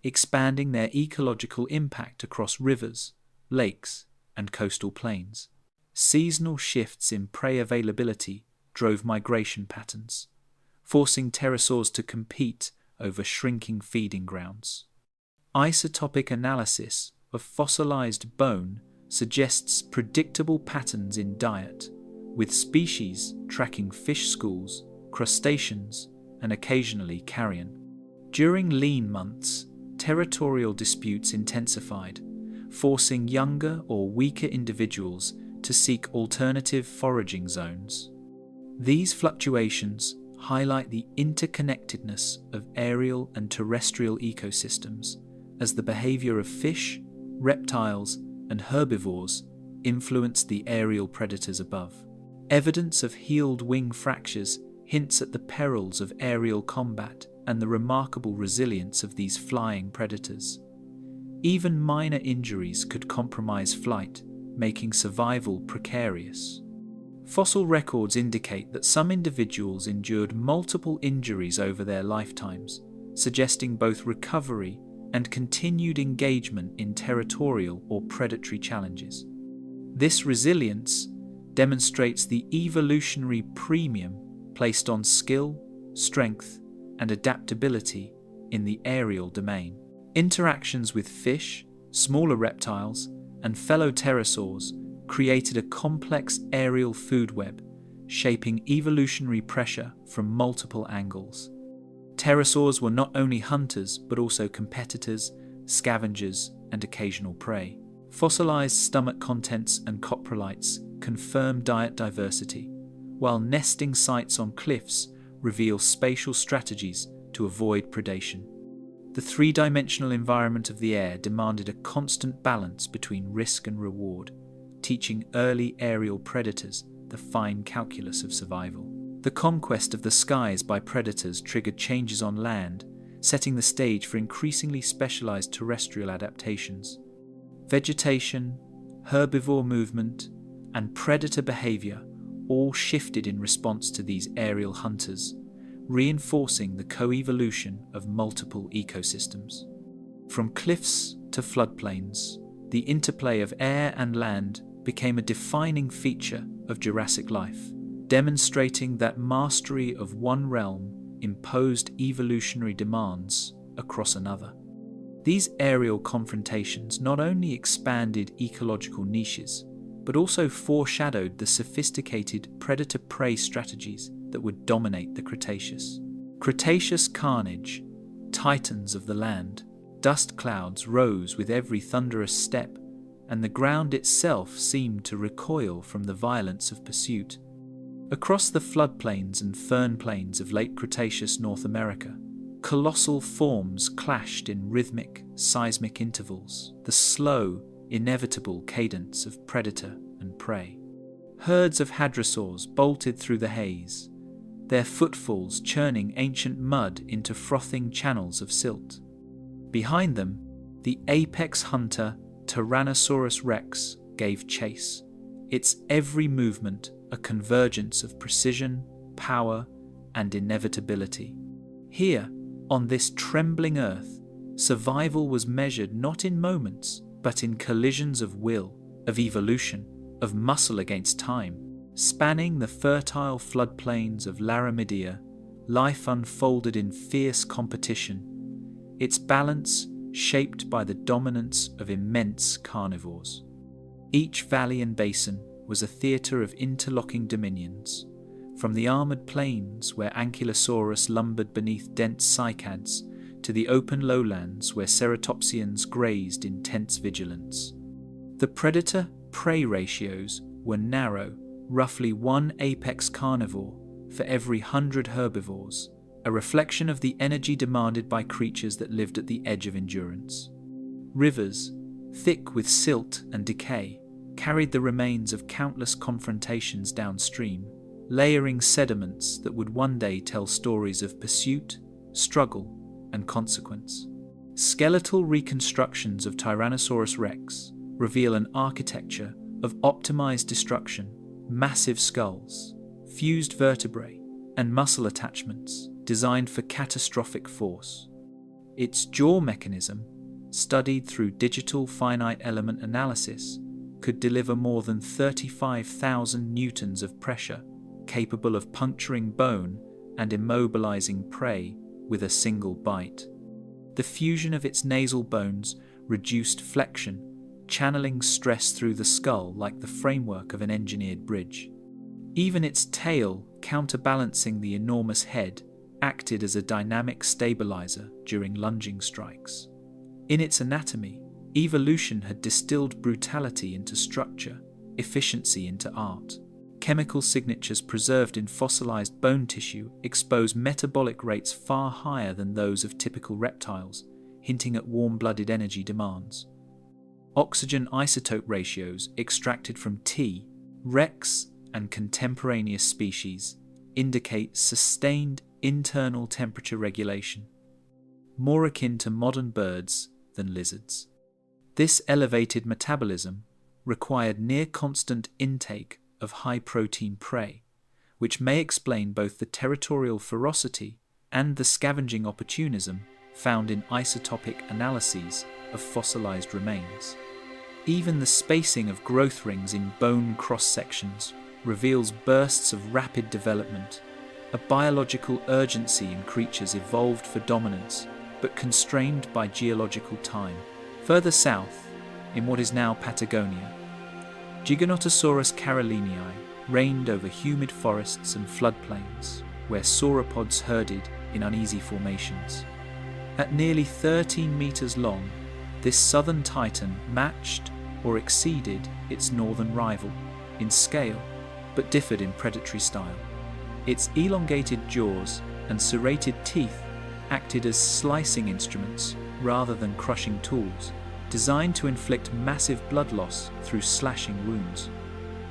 expanding their ecological impact across rivers, lakes, and coastal plains. Seasonal shifts in prey availability drove migration patterns, forcing pterosaurs to compete over shrinking feeding grounds. Isotopic analysis of fossilized bone suggests predictable patterns in diet, with species tracking fish schools, crustaceans, and occasionally carrion. During lean months, territorial disputes intensified, forcing younger or weaker individuals to seek alternative foraging zones. These fluctuations highlight the interconnectedness of aerial and terrestrial ecosystems as the behavior of fish, reptiles, and herbivores influence the aerial predators above. Evidence of healed wing fractures hints at the perils of aerial combat and the remarkable resilience of these flying predators. Even minor injuries could compromise flight, making survival precarious. Fossil records indicate that some individuals endured multiple injuries over their lifetimes, suggesting both recovery and continued engagement in territorial or predatory challenges. This resilience demonstrates the evolutionary premium placed on skill, strength, and adaptability in the aerial domain. Interactions with fish, smaller reptiles, and fellow pterosaurs created a complex aerial food web, shaping evolutionary pressure from multiple angles. Pterosaurs were not only hunters but also competitors, scavengers, and occasional prey. Fossilized stomach contents and coprolites confirm diet diversity, while nesting sites on cliffs reveal spatial strategies to avoid predation. The three-dimensional environment of the air demanded a constant balance between risk and reward, teaching early aerial predators the fine calculus of survival. The conquest of the skies by predators triggered changes on land, setting the stage for increasingly specialized terrestrial adaptations. Vegetation, herbivore movement, and predator behavior all shifted in response to these aerial hunters, reinforcing the coevolution of multiple ecosystems. From cliffs to floodplains, the interplay of air and land became a defining feature of Jurassic life, demonstrating that mastery of one realm imposed evolutionary demands across another. These aerial confrontations not only expanded ecological niches, but also foreshadowed the sophisticated predator-prey strategies that would dominate the Cretaceous. Cretaceous carnage, titans of the land, dust clouds rose with every thunderous step, and the ground itself seemed to recoil from the violence of pursuit. Across the floodplains and fern plains of late Cretaceous North America, colossal forms clashed in rhythmic, seismic intervals, the slow, inevitable cadence of predator and prey. Herds of hadrosaurs bolted through the haze, their footfalls churning ancient mud into frothing channels of silt. Behind them, the apex hunter Tyrannosaurus rex gave chase, its every movement a convergence of precision, power, and inevitability. Here, on this trembling earth, survival was measured not in moments, but in collisions of will, of evolution, of muscle against time. Spanning the fertile floodplains of Laramidia, life unfolded in fierce competition, its balance shaped by the dominance of immense carnivores. Each valley and basin was a theatre of interlocking dominions, from the armoured plains where Ankylosaurus lumbered beneath dense cycads to the open lowlands where ceratopsians grazed in tense vigilance. The predator-prey ratios were narrow, roughly one apex carnivore for every 100 herbivores, a reflection of the energy demanded by creatures that lived at the edge of endurance. Rivers, thick with silt and decay, carried the remains of countless confrontations downstream, layering sediments that would one day tell stories of pursuit, struggle, and consequence. Skeletal reconstructions of Tyrannosaurus rex reveal an architecture of optimized destruction, massive skulls, fused vertebrae, and muscle attachments designed for catastrophic force. Its jaw mechanism, studied through digital finite element analysis, could deliver more than 35,000 newtons of pressure, capable of puncturing bone and immobilizing prey with a single bite. The fusion of its nasal bones reduced flexion, channeling stress through the skull like the framework of an engineered bridge. Even its tail, counterbalancing the enormous head, acted as a dynamic stabilizer during lunging strikes. In its anatomy, evolution had distilled brutality into structure, efficiency into art. Chemical signatures preserved in fossilized bone tissue expose metabolic rates far higher than those of typical reptiles, hinting at warm-blooded energy demands. Oxygen isotope ratios extracted from T, Rex, and contemporaneous species indicate sustained internal temperature regulation, more akin to modern birds than lizards. This elevated metabolism required near-constant intake of high-protein prey, which may explain both the territorial ferocity and the scavenging opportunism found in isotopic analyses of fossilized remains. Even the spacing of growth rings in bone cross-sections reveals bursts of rapid development, a biological urgency in creatures evolved for dominance but constrained by geological time. Further south, in what is now Patagonia, Giganotosaurus carolinii reigned over humid forests and floodplains where sauropods herded in uneasy formations. At nearly 13 meters long, this southern titan matched or exceeded its northern rival in scale, but differed in predatory style. Its elongated jaws and serrated teeth acted as slicing instruments rather than crushing tools, designed to inflict massive blood loss through slashing wounds.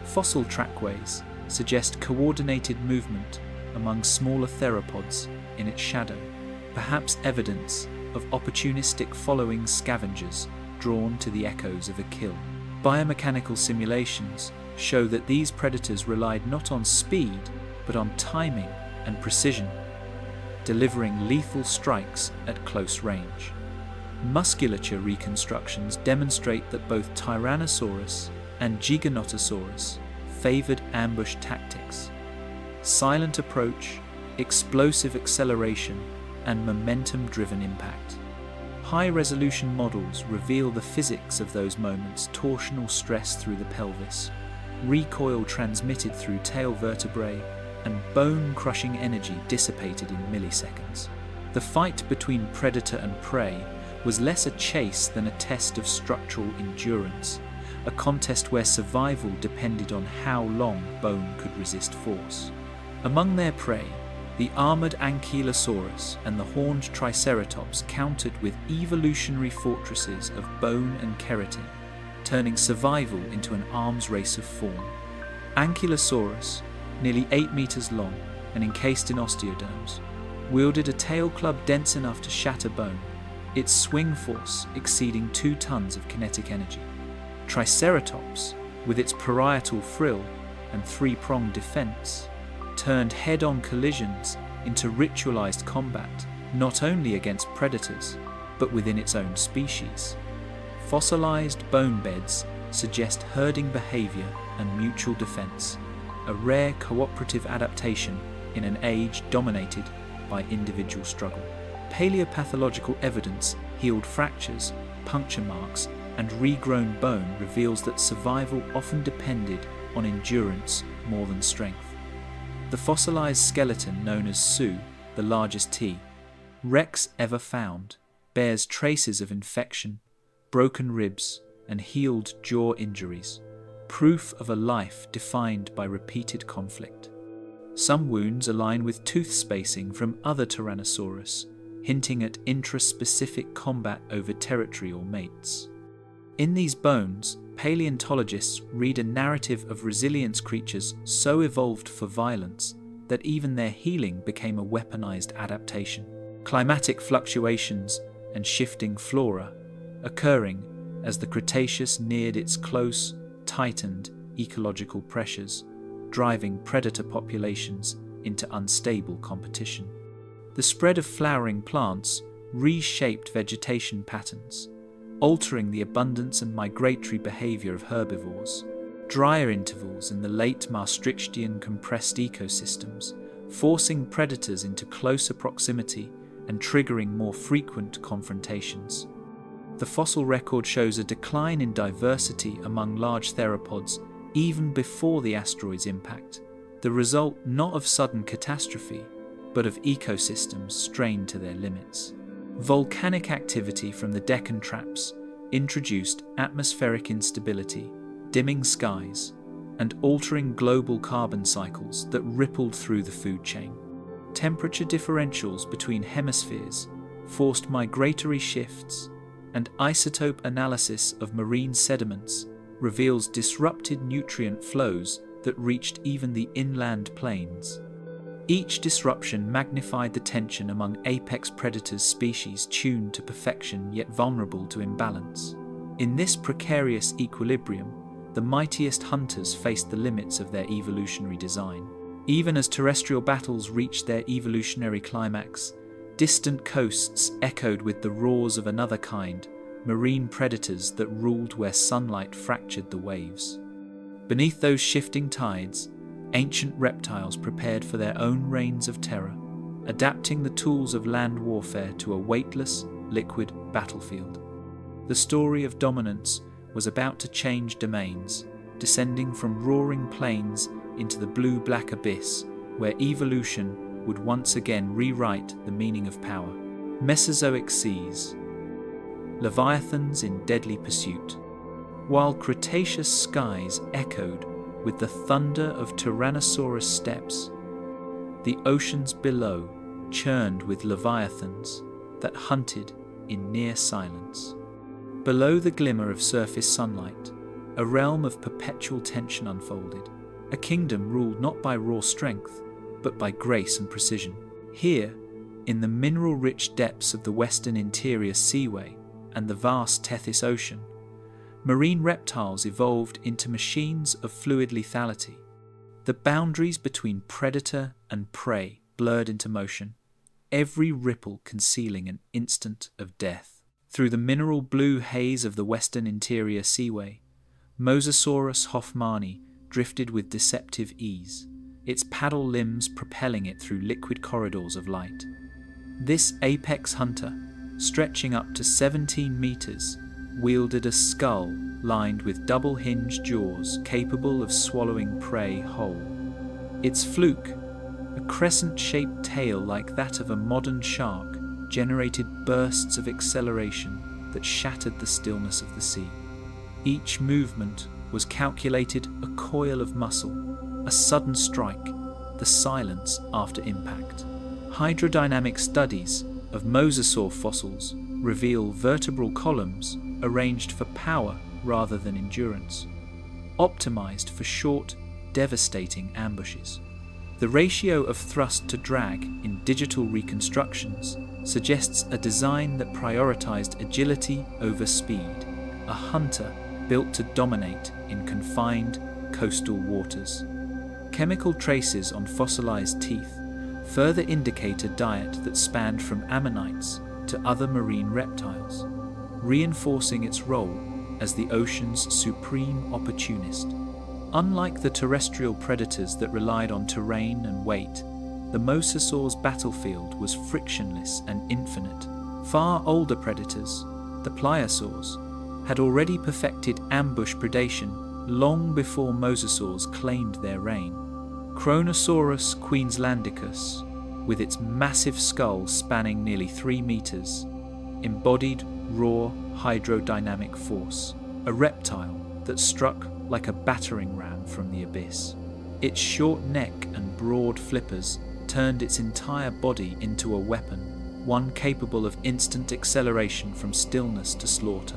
Fossil trackways suggest coordinated movement among smaller theropods in its shadow, perhaps evidence of opportunistic following scavengers drawn to the echoes of a kill. Biomechanical simulations show that these predators relied not on speed, but on timing and precision, delivering lethal strikes at close range. Musculature reconstructions demonstrate that both Tyrannosaurus and Giganotosaurus favored ambush tactics. Silent approach, explosive acceleration, and momentum-driven impact. High-resolution models reveal the physics of those moments: torsional stress through the pelvis, recoil transmitted through tail vertebrae, and bone-crushing energy dissipated in milliseconds. The fight between predator and prey was less a chase than a test of structural endurance, a contest where survival depended on how long bone could resist force. Among their prey, the armoured Ankylosaurus and the horned Triceratops countered with evolutionary fortresses of bone and keratin, turning survival into an arms race of form. Ankylosaurus, nearly 8 meters long and encased in osteoderms, wielded a tail club dense enough to shatter bone, its swing force exceeding 2 tons of kinetic energy. Triceratops, with its parietal frill and three-pronged defense, turned head-on collisions into ritualized combat, not only against predators, but within its own species. Fossilized bone beds suggest herding behavior and mutual defense, a rare cooperative adaptation in an age dominated by individual struggle. Paleopathological evidence, healed fractures, puncture marks, and regrown bone reveals that survival often depended on endurance more than strength. The fossilized skeleton known as Su, the largest T, Rex ever found, bears traces of infection, broken ribs, and healed jaw injuries, proof of a life defined by repeated conflict. Some wounds align with tooth spacing from other Tyrannosaurus, hinting at intraspecific combat over territory or mates. In these bones, paleontologists read a narrative of resilience creatures so evolved for violence that even their healing became a weaponized adaptation. Climatic fluctuations and shifting flora occurring as the Cretaceous neared its close, tightened ecological pressures, driving predator populations into unstable competition. The spread of flowering plants reshaped vegetation patterns, altering the abundance and migratory behavior of herbivores. Drier intervals in the late Maastrichtian compressed ecosystems, forcing predators into closer proximity and triggering more frequent confrontations. The fossil record shows a decline in diversity among large theropods even before the asteroid's impact, the result not of sudden catastrophe, but of ecosystems strained to their limits. Volcanic activity from the Deccan Traps introduced atmospheric instability, dimming skies, and altering global carbon cycles that rippled through the food chain. Temperature differentials between hemispheres forced migratory shifts, and isotope analysis of marine sediments reveals disrupted nutrient flows that reached even the inland plains. Each disruption magnified the tension among apex predators species tuned to perfection yet vulnerable to imbalance. In this precarious equilibrium, the mightiest hunters faced the limits of their evolutionary design. Even as terrestrial battles reached their evolutionary climax, distant coasts echoed with the roars of another kind, marine predators that ruled where sunlight fractured the waves. Beneath those shifting tides, ancient reptiles prepared for their own reigns of terror, adapting the tools of land warfare to a weightless, liquid battlefield. The story of dominance was about to change domains, descending from roaring plains into the blue-black abyss, where evolution would once again rewrite the meaning of power. Mesozoic seas, leviathans in deadly pursuit, while Cretaceous skies echoed with the thunder of Tyrannosaurus steppes, the oceans below churned with leviathans that hunted in near silence. Below the glimmer of surface sunlight, a realm of perpetual tension unfolded, a kingdom ruled not by raw strength, but by grace and precision. Here, in the mineral-rich depths of the western interior seaway and the vast Tethys Ocean, marine reptiles evolved into machines of fluid lethality. The boundaries between predator and prey blurred into motion, every ripple concealing an instant of death. Through the mineral blue haze of the western interior seaway, Mosasaurus hoffmanni drifted with deceptive ease, its paddle limbs propelling it through liquid corridors of light. This apex hunter, stretching up to 17 meters, wielded a skull lined with double-hinged jaws capable of swallowing prey whole. Its fluke, a crescent-shaped tail like that of a modern shark, generated bursts of acceleration that shattered the stillness of the sea. Each movement was calculated a coil of muscle, a sudden strike, the silence after impact. Hydrodynamic studies of mosasaur fossils reveal vertebral columns arranged for power rather than endurance, optimized for short, devastating ambushes. The ratio of thrust to drag in digital reconstructions suggests a design that prioritized agility over speed, a hunter built to dominate in confined coastal waters. Chemical traces on fossilized teeth further indicate a diet that spanned from ammonites to other marine reptiles, reinforcing its role as the ocean's supreme opportunist. Unlike the terrestrial predators that relied on terrain and weight, the mosasaur's battlefield was frictionless and infinite. Far older predators, the pliosaurs, had already perfected ambush predation long before mosasaurs claimed their reign. Kronosaurus queenslandicus, with its massive skull spanning nearly 3 meters, embodied raw hydrodynamic force, a reptile that struck like a battering ram from the abyss. Its short neck and broad flippers turned its entire body into a weapon, one capable of instant acceleration from stillness to slaughter.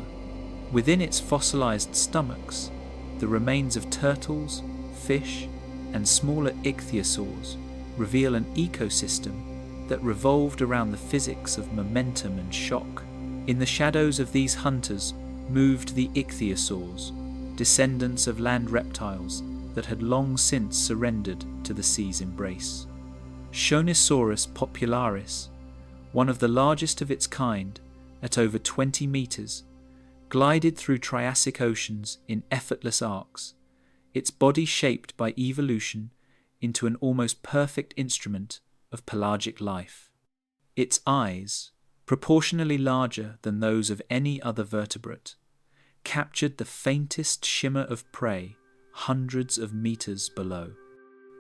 Within its fossilized stomachs, the remains of turtles, fish, and smaller ichthyosaurs reveal an ecosystem that revolved around the physics of momentum and shock. In the shadows of these hunters moved the ichthyosaurs, descendants of land reptiles that had long since surrendered to the sea's embrace. Shonisaurus popularis, one of the largest of its kind, at over 20 meters, glided through Triassic oceans in effortless arcs, its body shaped by evolution into an almost perfect instrument of pelagic life. Its eyes, proportionally larger than those of any other vertebrate, captured the faintest shimmer of prey hundreds of meters below.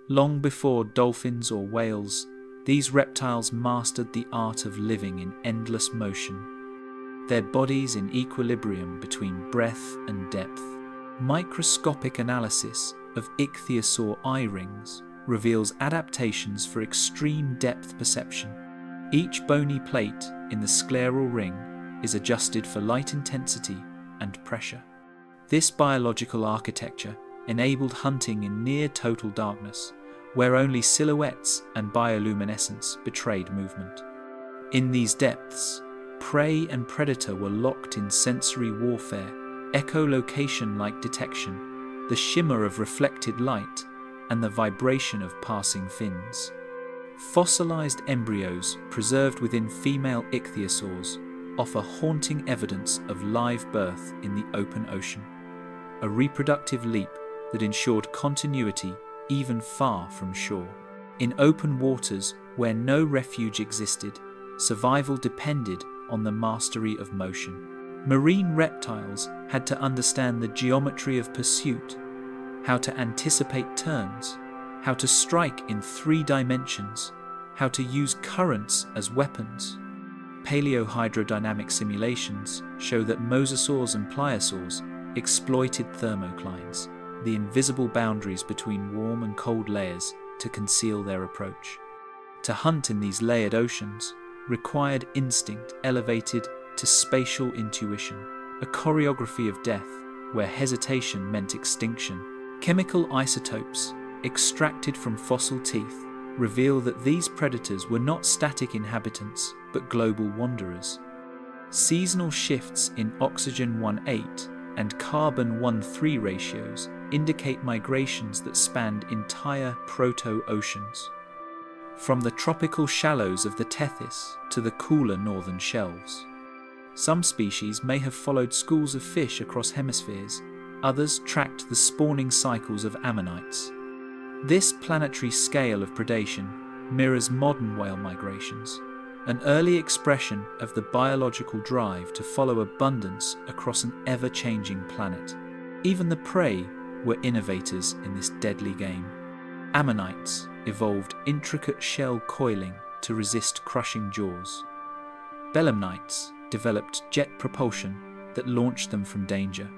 Long before dolphins or whales, these reptiles mastered the art of living in endless motion, their bodies in equilibrium between breadth and depth. Microscopic analysis of ichthyosaur eye rings reveals adaptations for extreme depth perception. Each bony plate in the scleral ring is adjusted for light intensity and pressure. This biological architecture enabled hunting in near total darkness, where only silhouettes and bioluminescence betrayed movement. In these depths, prey and predator were locked in sensory warfare, echolocation-like detection, the shimmer of reflected light, and the vibration of passing fins. Fossilized embryos preserved within female ichthyosaurs offer haunting evidence of live birth in the open ocean, a reproductive leap that ensured continuity even far from shore. In open waters where no refuge existed, survival depended on the mastery of motion. Marine reptiles had to understand the geometry of pursuit, how to anticipate turns, how to strike in 3 dimensions, how to use currents as weapons. Paleohydrodynamic simulations show that mosasaurs and pliosaurs exploited thermoclines, the invisible boundaries between warm and cold layers, to conceal their approach. To hunt in these layered oceans required instinct elevated to spatial intuition, a choreography of death where hesitation meant extinction. Chemical isotopes extracted from fossil teeth reveal that these predators were not static inhabitants but global wanderers. Seasonal shifts in oxygen 1:8 and carbon 1:3 ratios indicate migrations that spanned entire proto-oceans, from the tropical shallows of the Tethys to the cooler northern shelves. Some species may have followed schools of fish across hemispheres, others tracked the spawning cycles of ammonites. This planetary scale of predation mirrors modern whale migrations, an early expression of the biological drive to follow abundance across an ever-changing planet. Even the prey were innovators in this deadly game. Ammonites evolved intricate shell coiling to resist crushing jaws. Belemnites developed jet propulsion that launched them from danger.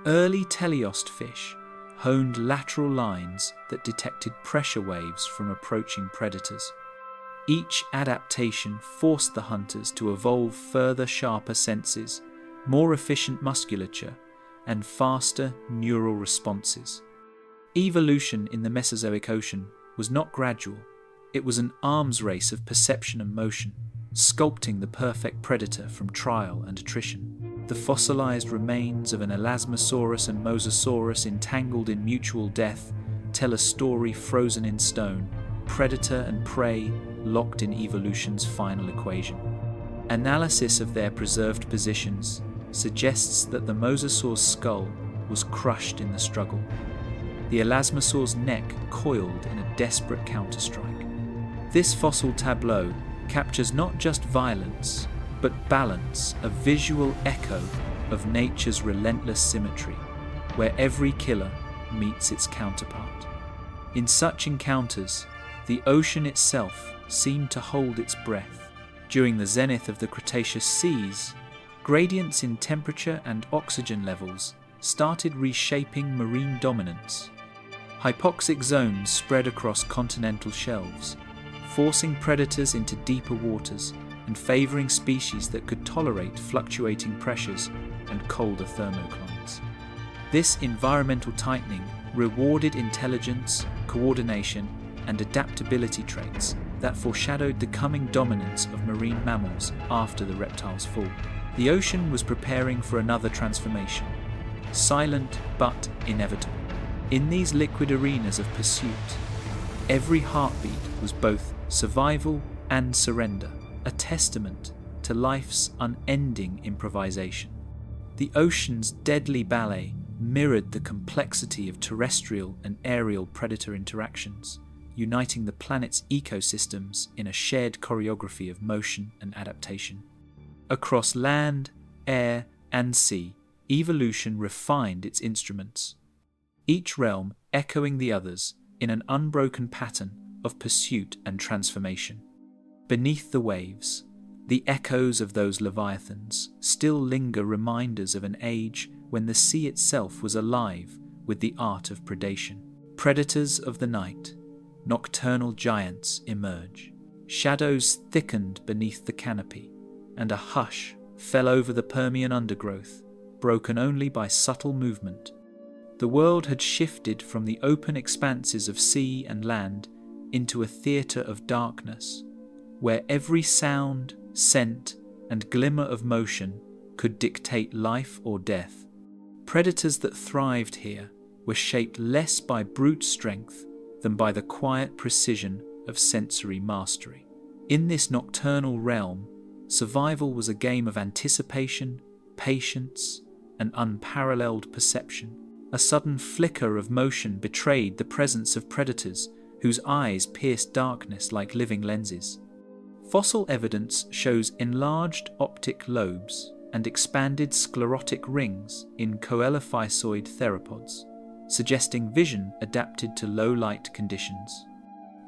Early teleost fish honed lateral lines that detected pressure waves from approaching predators. Each adaptation forced the hunters to evolve further sharper senses, more efficient musculature, and faster neural responses. Evolution in the Mesozoic ocean was not gradual, it was an arms race of perception and motion, sculpting the perfect predator from trial and attrition. The fossilized remains of an Elasmosaurus and Mosasaurus entangled in mutual death tell a story frozen in stone, predator and prey locked in evolution's final equation. Analysis of their preserved positions suggests that the mosasaur's skull was crushed in the struggle, the elasmosaur's neck coiled in a desperate counterstrike. This fossil tableau captures not just violence, but balance, a visual echo of nature's relentless symmetry, where every killer meets its counterpart. In such encounters, the ocean itself seemed to hold its breath. During the zenith of the Cretaceous seas, gradients in temperature and oxygen levels started reshaping marine dominance. Hypoxic zones spread across continental shelves, forcing predators into deeper waters and favouring species that could tolerate fluctuating pressures and colder thermoclimates. This environmental tightening rewarded intelligence, coordination, and adaptability traits that foreshadowed the coming dominance of marine mammals after the reptiles' fall. The ocean was preparing for another transformation, silent but inevitable. In these liquid arenas of pursuit, every heartbeat was both survival and surrender, a testament to life's unending improvisation. The ocean's deadly ballet mirrored the complexity of terrestrial and aerial predator interactions, uniting the planet's ecosystems in a shared choreography of motion and adaptation. Across land, air, and sea, evolution refined its instruments, each realm echoing the others in an unbroken pattern of pursuit and transformation. Beneath the waves, the echoes of those leviathans still linger, reminders of an age when the sea itself was alive with the art of predation. Predators of the night, nocturnal giants emerge. Shadows thickened beneath the canopy, and a hush fell over the Permian undergrowth, broken only by subtle movement. The world had shifted from the open expanses of sea and land into a theatre of darkness, where every sound, scent, and glimmer of motion could dictate life or death. Predators that thrived here were shaped less by brute strength than by the quiet precision of sensory mastery. In this nocturnal realm, survival was a game of anticipation, patience, and unparalleled perception. A sudden flicker of motion betrayed the presence of predators whose eyes pierced darkness like living lenses. Fossil evidence shows enlarged optic lobes and expanded sclerotic rings in coelophysoid theropods, suggesting vision adapted to low-light conditions.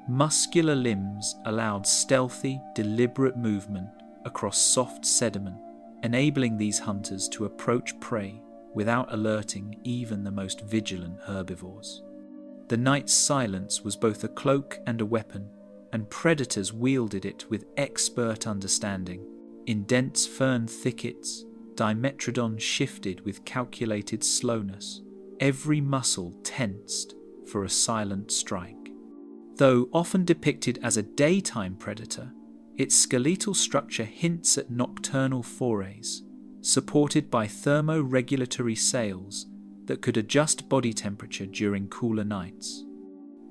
Muscular limbs allowed stealthy, deliberate movement across soft sediment, enabling these hunters to approach prey without alerting even the most vigilant herbivores. The night's silence was both a cloak and a weapon, and predators wielded it with expert understanding. In dense fern thickets, Dimetrodon shifted with calculated slowness, every muscle tensed for a silent strike. Though often depicted as a daytime predator, its skeletal structure hints at nocturnal forays, supported by thermoregulatory sails that could adjust body temperature during cooler nights.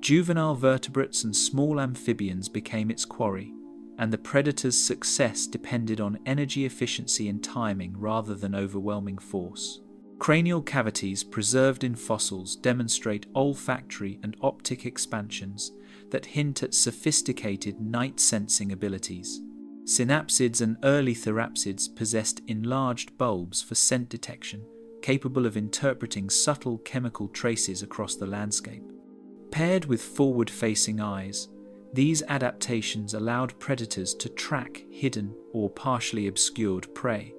Juvenile vertebrates and small amphibians became its quarry, and the predator's success depended on energy efficiency and timing rather than overwhelming force. Cranial cavities preserved in fossils demonstrate olfactory and optic expansions that hint at sophisticated night-sensing abilities. Synapsids and early therapsids possessed enlarged bulbs for scent detection, capable of interpreting subtle chemical traces across the landscape. Paired with forward-facing eyes, these adaptations allowed predators to track hidden or partially obscured prey,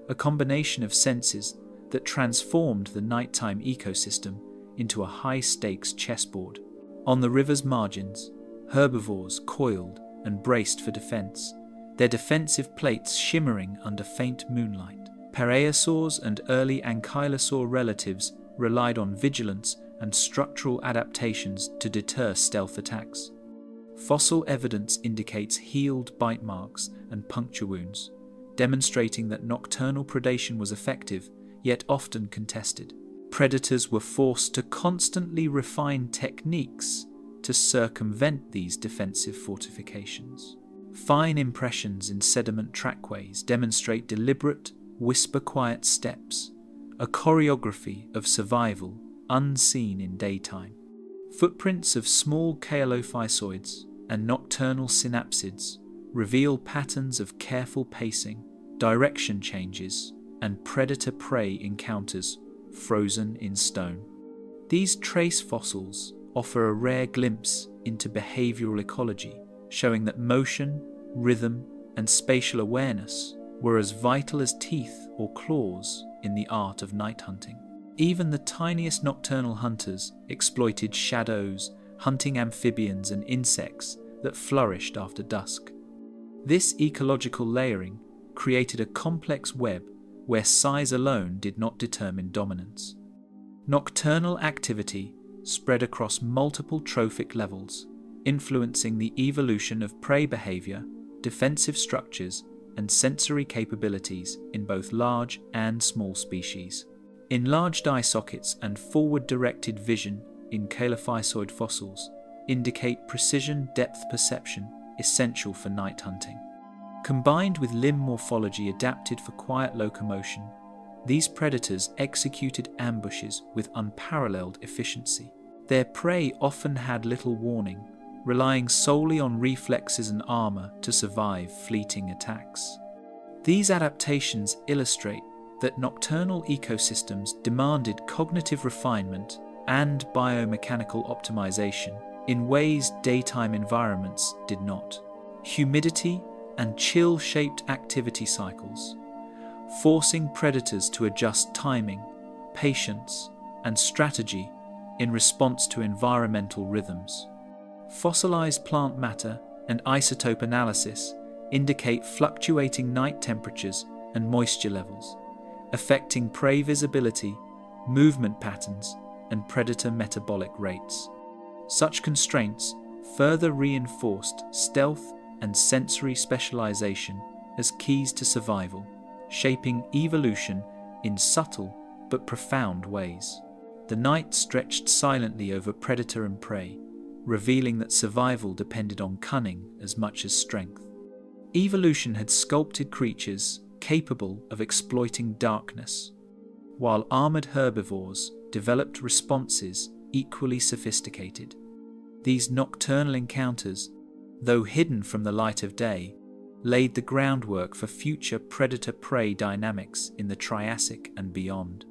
a combination of senses that transformed the nighttime ecosystem into a high-stakes chessboard. On the river's margins, herbivores coiled and braced for defense, their defensive plates shimmering under faint moonlight. Parasaurs and early ankylosaur relatives relied on vigilance and structural adaptations to deter stealth attacks. Fossil evidence indicates healed bite marks and puncture wounds, demonstrating that nocturnal predation was effective, yet often contested. Predators were forced to constantly refine techniques to circumvent these defensive fortifications. Fine impressions in sediment trackways demonstrate deliberate, whisper-quiet steps, a choreography of survival unseen in daytime. Footprints of small kaolophysoids and nocturnal synapsids reveal patterns of careful pacing, direction changes, and predator-prey encounters frozen in stone. These trace fossils offer a rare glimpse into behavioral ecology, showing that motion, rhythm, and spatial awareness were as vital as teeth or claws in the art of night hunting. Even the tiniest nocturnal hunters exploited shadows, hunting amphibians and insects that flourished after dusk. This ecological layering created a complex web where size alone did not determine dominance. Nocturnal activity spread across multiple trophic levels, influencing the evolution of prey behavior, defensive structures, and sensory capabilities in both large and small species. Enlarged eye sockets and forward-directed vision in kaolophysoid fossils indicate precision depth perception essential for night hunting. Combined with limb morphology adapted for quiet locomotion, these predators executed ambushes with unparalleled efficiency. Their prey often had little warning, relying solely on reflexes and armor to survive fleeting attacks. These adaptations illustrate that nocturnal ecosystems demanded cognitive refinement and biomechanical optimization in ways daytime environments did not. Humidity and chill-shaped activity cycles, forcing predators to adjust timing, patience, and strategy in response to environmental rhythms. Fossilized plant matter and isotope analysis indicate fluctuating night temperatures and moisture levels, affecting prey visibility, movement patterns, and predator metabolic rates. Such constraints further reinforced stealth and sensory specialization as keys to survival, shaping evolution in subtle but profound ways. The night stretched silently over predator and prey, revealing that survival depended on cunning as much as strength. Evolution had sculpted creatures capable of exploiting darkness, while armored herbivores developed responses equally sophisticated. These nocturnal encounters, though hidden from the light of day, laid the groundwork for future predator-prey dynamics in the Triassic and beyond.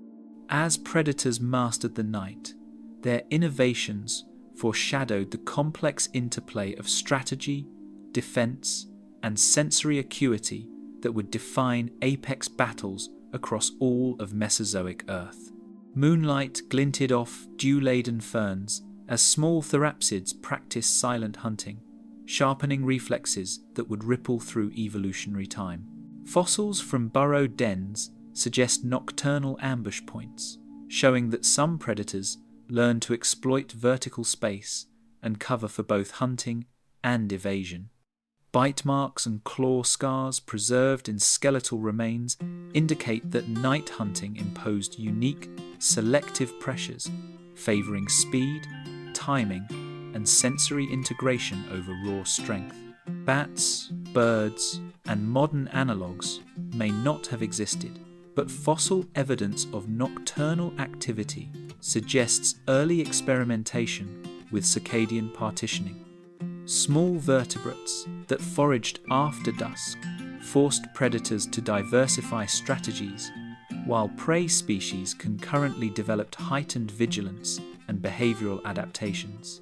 As predators mastered the night, their innovations foreshadowed the complex interplay of strategy, defense, and sensory acuity that would define apex battles across all of Mesozoic Earth. Moonlight glinted off dew-laden ferns as small therapsids practiced silent hunting, sharpening reflexes that would ripple through evolutionary time. Fossils from burrowed dens suggest nocturnal ambush points, showing that some predators learned to exploit vertical space and cover for both hunting and evasion. Bite marks and claw scars preserved in skeletal remains indicate that night hunting imposed unique, selective pressures, favoring speed, timing, and sensory integration over raw strength. Bats, birds, and modern analogues may not have existed, but fossil evidence of nocturnal activity suggests early experimentation with circadian partitioning. Small vertebrates that foraged after dusk forced predators to diversify strategies, while prey species concurrently developed heightened vigilance and behavioral adaptations.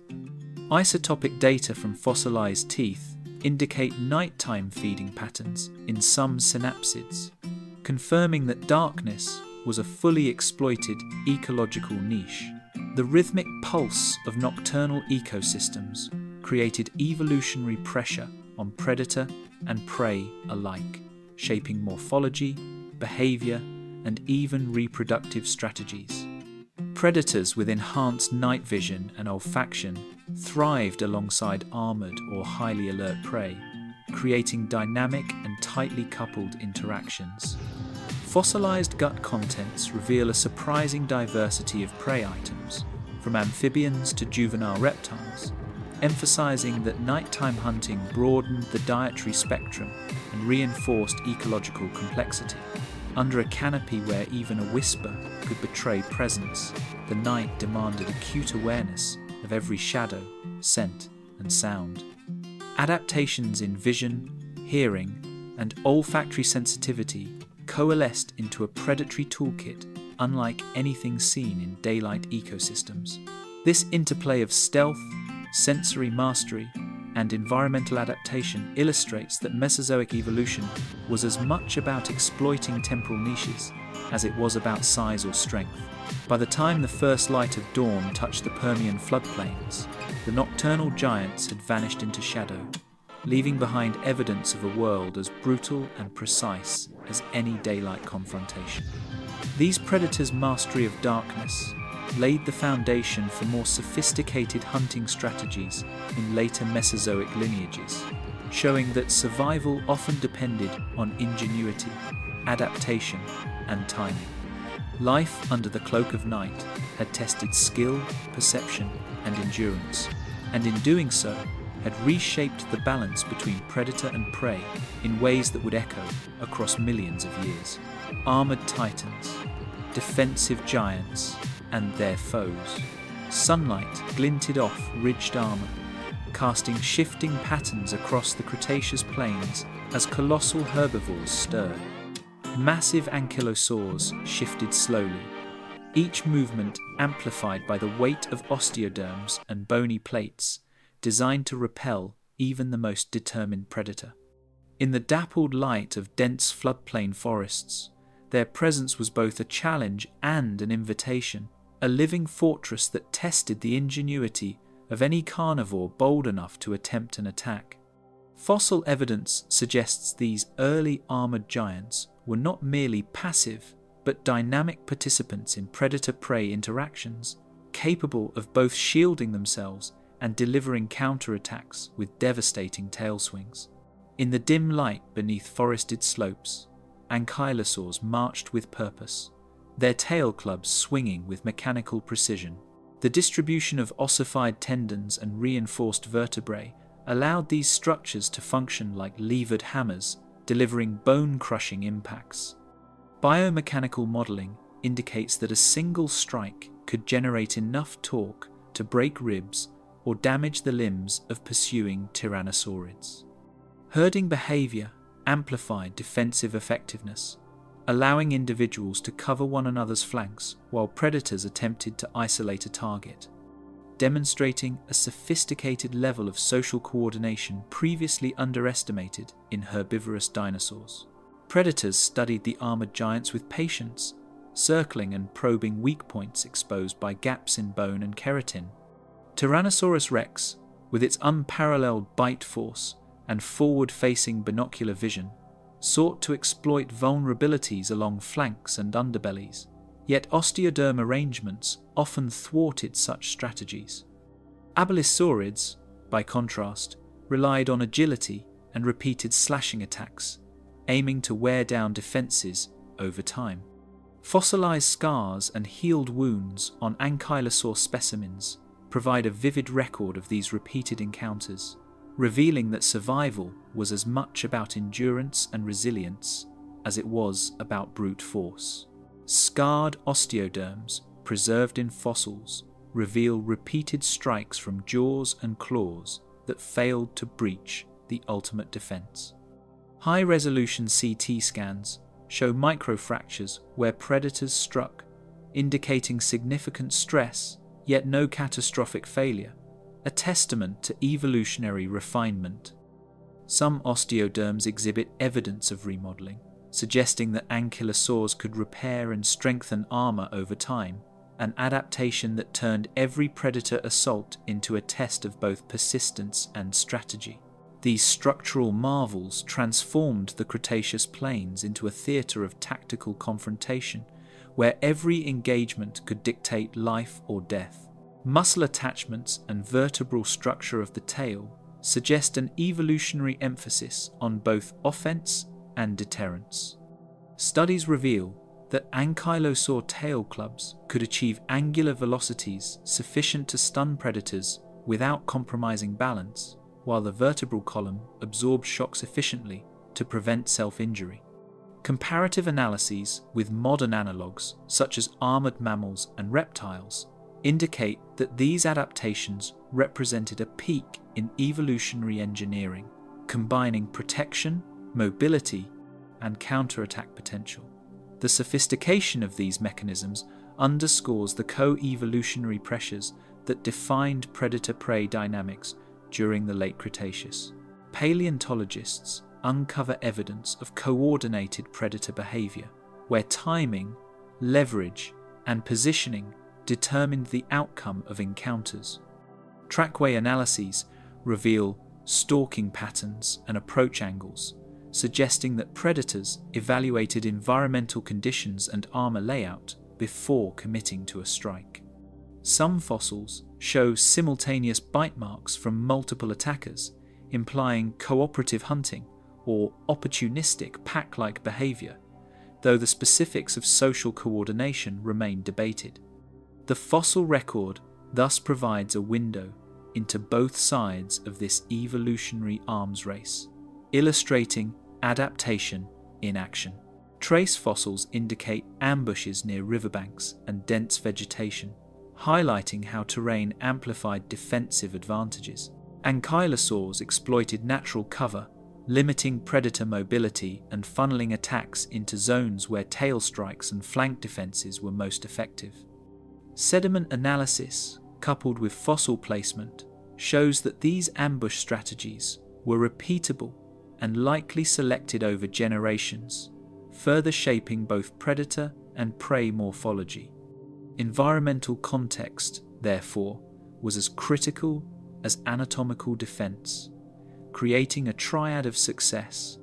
Isotopic data from fossilized teeth indicate nighttime feeding patterns in some synapsids, confirming that darkness was a fully exploited ecological niche. The rhythmic pulse of nocturnal ecosystems created evolutionary pressure on predator and prey alike, shaping morphology, behavior, and even reproductive strategies. Predators with enhanced night vision and olfaction thrived alongside armored or highly alert prey, creating dynamic and tightly coupled interactions. Fossilized gut contents reveal a surprising diversity of prey items, from amphibians to juvenile reptiles, emphasizing that nighttime hunting broadened the dietary spectrum and reinforced ecological complexity. Under a canopy where even a whisper could betray presence, the night demanded acute awareness of every shadow, scent, and sound. Adaptations in vision, hearing, and olfactory sensitivity coalesced into a predatory toolkit unlike anything seen in daylight ecosystems. This interplay of stealth, sensory mastery, and environmental adaptation illustrates that Mesozoic evolution was as much about exploiting temporal niches as it was about size or strength. By the time the first light of dawn touched the Permian floodplains, the nocturnal giants had vanished into shadow, leaving behind evidence of a world as brutal and precise as any daylight confrontation. These predators' mastery of darkness laid the foundation for more sophisticated hunting strategies in later Mesozoic lineages, showing that survival often depended on ingenuity, adaptation, and timing. Life under the cloak of night had tested skill, perception, and endurance, and in doing so, had reshaped the balance between predator and prey in ways that would echo across millions of years. Armored titans, defensive giants, and their foes. Sunlight glinted off ridged armor, casting shifting patterns across the Cretaceous plains as colossal herbivores stirred. Massive ankylosaurs shifted slowly, each movement amplified by the weight of osteoderms and bony plates, designed to repel even the most determined predator. In the dappled light of dense floodplain forests, their presence was both a challenge and an invitation, a living fortress that tested the ingenuity of any carnivore bold enough to attempt an attack. Fossil evidence suggests these early armored giants were not merely passive, but dynamic participants in predator-prey interactions, capable of both shielding themselves and delivering counterattacks with devastating tail swings. In the dim light beneath forested slopes, ankylosaurs marched with purpose, their tail clubs swinging with mechanical precision. The distribution of ossified tendons and reinforced vertebrae allowed these structures to function like levered hammers, delivering bone-crushing impacts. Biomechanical modeling indicates that a single strike could generate enough torque to break ribs or damage the limbs of pursuing tyrannosaurids. Herding behavior amplified defensive effectiveness, allowing individuals to cover one another's flanks while predators attempted to isolate a target, demonstrating a sophisticated level of social coordination previously underestimated in herbivorous dinosaurs. Predators studied the armored giants with patience, circling and probing weak points exposed by gaps in bone and keratin. Tyrannosaurus rex, with its unparalleled bite force and forward-facing binocular vision, sought to exploit vulnerabilities along flanks and underbellies, yet osteoderm arrangements often thwarted such strategies. Abelisaurids, by contrast, relied on agility and repeated slashing attacks, aiming to wear down defenses over time. Fossilized scars and healed wounds on ankylosaur specimens provide a vivid record of these repeated encounters, revealing that survival was as much about endurance and resilience as it was about brute force. Scarred osteoderms, preserved in fossils, reveal repeated strikes from jaws and claws that failed to breach the ultimate defense. High-resolution CT scans show microfractures where predators struck, indicating significant stress yet no catastrophic failure, a testament to evolutionary refinement. Some osteoderms exhibit evidence of remodeling, suggesting that ankylosaurs could repair and strengthen armor over time, an adaptation that turned every predator assault into a test of both persistence and strategy. These structural marvels transformed the Cretaceous plains into a theatre of tactical confrontation, where every engagement could dictate life or death. Muscle attachments and vertebral structure of the tail suggest an evolutionary emphasis on both offense and deterrence. Studies reveal that ankylosaur tail clubs could achieve angular velocities sufficient to stun predators without compromising balance, while the vertebral column absorbed shocks efficiently to prevent self-injury. Comparative analyses with modern analogues, such as armored mammals and reptiles, indicate that these adaptations represented a peak in evolutionary engineering, combining protection, mobility, and counterattack potential. The sophistication of these mechanisms underscores the co-evolutionary pressures that defined predator-prey dynamics during the late Cretaceous. Paleontologists uncover evidence of coordinated predator behavior, where timing, leverage, and positioning determined the outcome of encounters. Trackway analyses reveal stalking patterns and approach angles, suggesting that predators evaluated environmental conditions and armor layout before committing to a strike. Some fossils show simultaneous bite marks from multiple attackers, implying cooperative hunting or opportunistic pack-like behavior, though the specifics of social coordination remain debated. The fossil record thus provides a window into both sides of this evolutionary arms race, illustrating adaptation in action. Trace fossils indicate ambushes near riverbanks and dense vegetation, highlighting how terrain amplified defensive advantages. Ankylosaurs exploited natural cover, limiting predator mobility and funneling attacks into zones where tail strikes and flank defenses were most effective. Sediment analysis, coupled with fossil placement, shows that these ambush strategies were repeatable and likely selected over generations, further shaping both predator and prey morphology. Environmental context, therefore, was as critical as anatomical defense, creating a triad of success: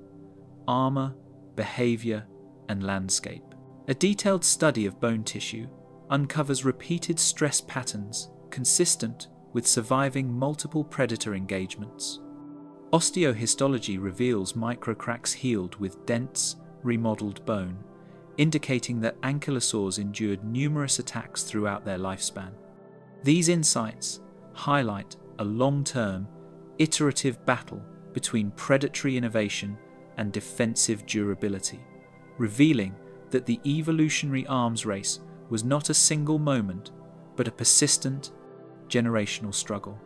armor, behavior, and landscape. A detailed study of bone tissue uncovers repeated stress patterns consistent with surviving multiple predator engagements. Osteohistology reveals microcracks healed with dense, remodeled bone, indicating that ankylosaurs endured numerous attacks throughout their lifespan. These insights highlight a long-term, iterative battle between predatory innovation and defensive durability, revealing that the evolutionary arms race was not a single moment, but a persistent, generational struggle.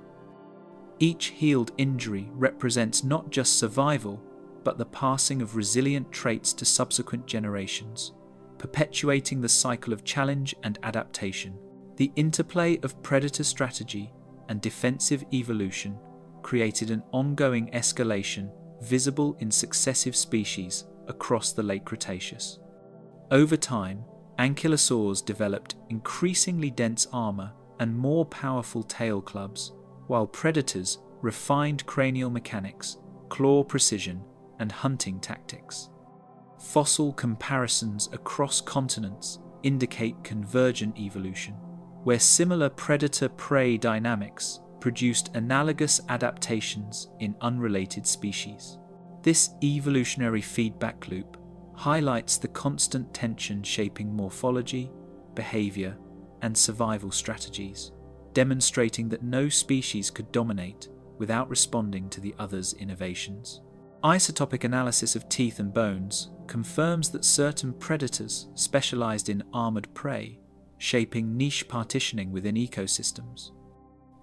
Each healed injury represents not just survival, but the passing of resilient traits to subsequent generations, perpetuating the cycle of challenge and adaptation. The interplay of predator strategy and defensive evolution created an ongoing escalation visible in successive species across the late Cretaceous. Over time, ankylosaurs developed increasingly dense armor and more powerful tail clubs, while predators refined cranial mechanics, claw precision, and hunting tactics. Fossil comparisons across continents indicate convergent evolution, where similar predator-prey dynamics produced analogous adaptations in unrelated species. This evolutionary feedback loop highlights the constant tension shaping morphology, behavior, and survival strategies, demonstrating that no species could dominate without responding to the other's innovations. Isotopic analysis of teeth and bones confirms that certain predators specialized in armored prey, shaping niche partitioning within ecosystems.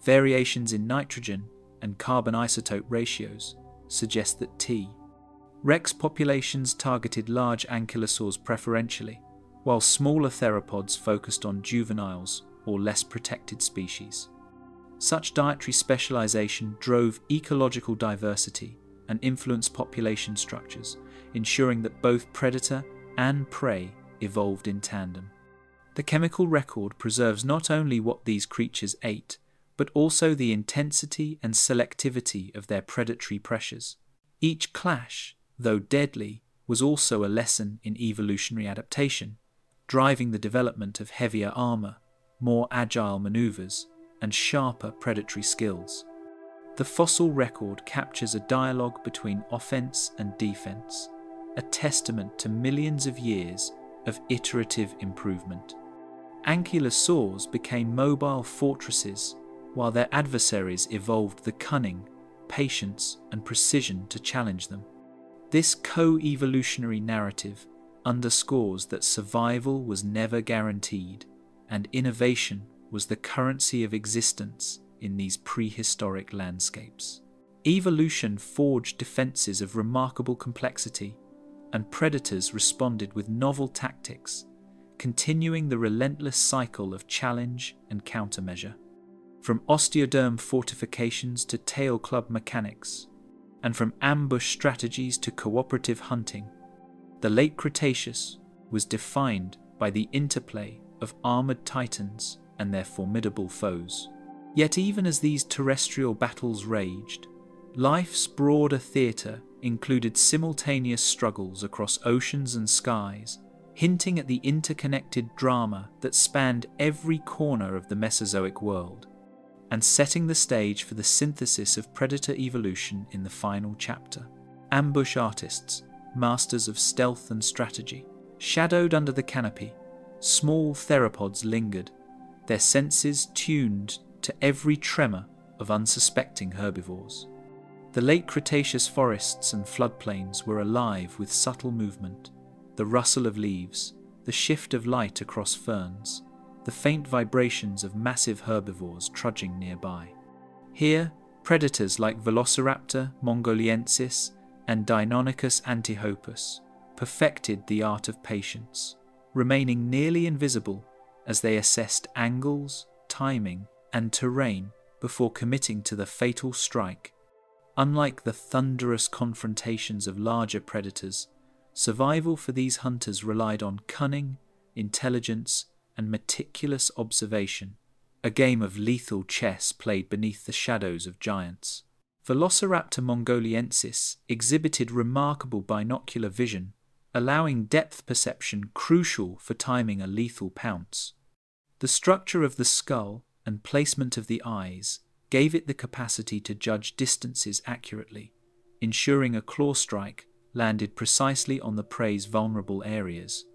Variations in nitrogen and carbon isotope ratios suggest that T. rex populations targeted large ankylosaurs preferentially, while smaller theropods focused on juveniles or less protected species. Such dietary specialization drove ecological diversity and influenced population structures, ensuring that both predator and prey evolved in tandem. The chemical record preserves not only what these creatures ate, but also the intensity and selectivity of their predatory pressures. Each clash, though deadly, was also a lesson in evolutionary adaptation, driving the development of heavier armor, more agile maneuvers, and sharper predatory skills. The fossil record captures a dialogue between offense and defense, a testament to millions of years of iterative improvement. Ankylosaurs became mobile fortresses, while their adversaries evolved the cunning, patience, and precision to challenge them. This co-evolutionary narrative underscores that survival was never guaranteed, and innovation was the currency of existence in these prehistoric landscapes. Evolution forged defenses of remarkable complexity, and predators responded with novel tactics, continuing the relentless cycle of challenge and countermeasure. From osteoderm fortifications to tail club mechanics, and from ambush strategies to cooperative hunting, the late Cretaceous was defined by the interplay of armored titans and their formidable foes. Yet even as these terrestrial battles raged, life's broader theatre included simultaneous struggles across oceans and skies, hinting at the interconnected drama that spanned every corner of the Mesozoic world, and setting the stage for the synthesis of predator evolution in the final chapter. Ambush artists, masters of stealth and strategy, shadowed under the canopy, small theropods lingered, their senses tuned to every tremor of unsuspecting herbivores. The late Cretaceous forests and floodplains were alive with subtle movement, the rustle of leaves, the shift of light across ferns, the faint vibrations of massive herbivores trudging nearby. Here, predators like Velociraptor mongoliensis and Deinonychus antihopus perfected the art of patience, remaining nearly invisible as they assessed angles, timing, and terrain before committing to the fatal strike. Unlike the thunderous confrontations of larger predators, survival for these hunters relied on cunning, intelligence, and meticulous observation, a game of lethal chess played beneath the shadows of giants. Velociraptor mongoliensis exhibited remarkable binocular vision, allowing depth perception crucial for timing a lethal pounce. The structure of the skull and placement of the eyes gave it the capacity to judge distances accurately, ensuring a claw strike landed precisely on the prey's vulnerable areas.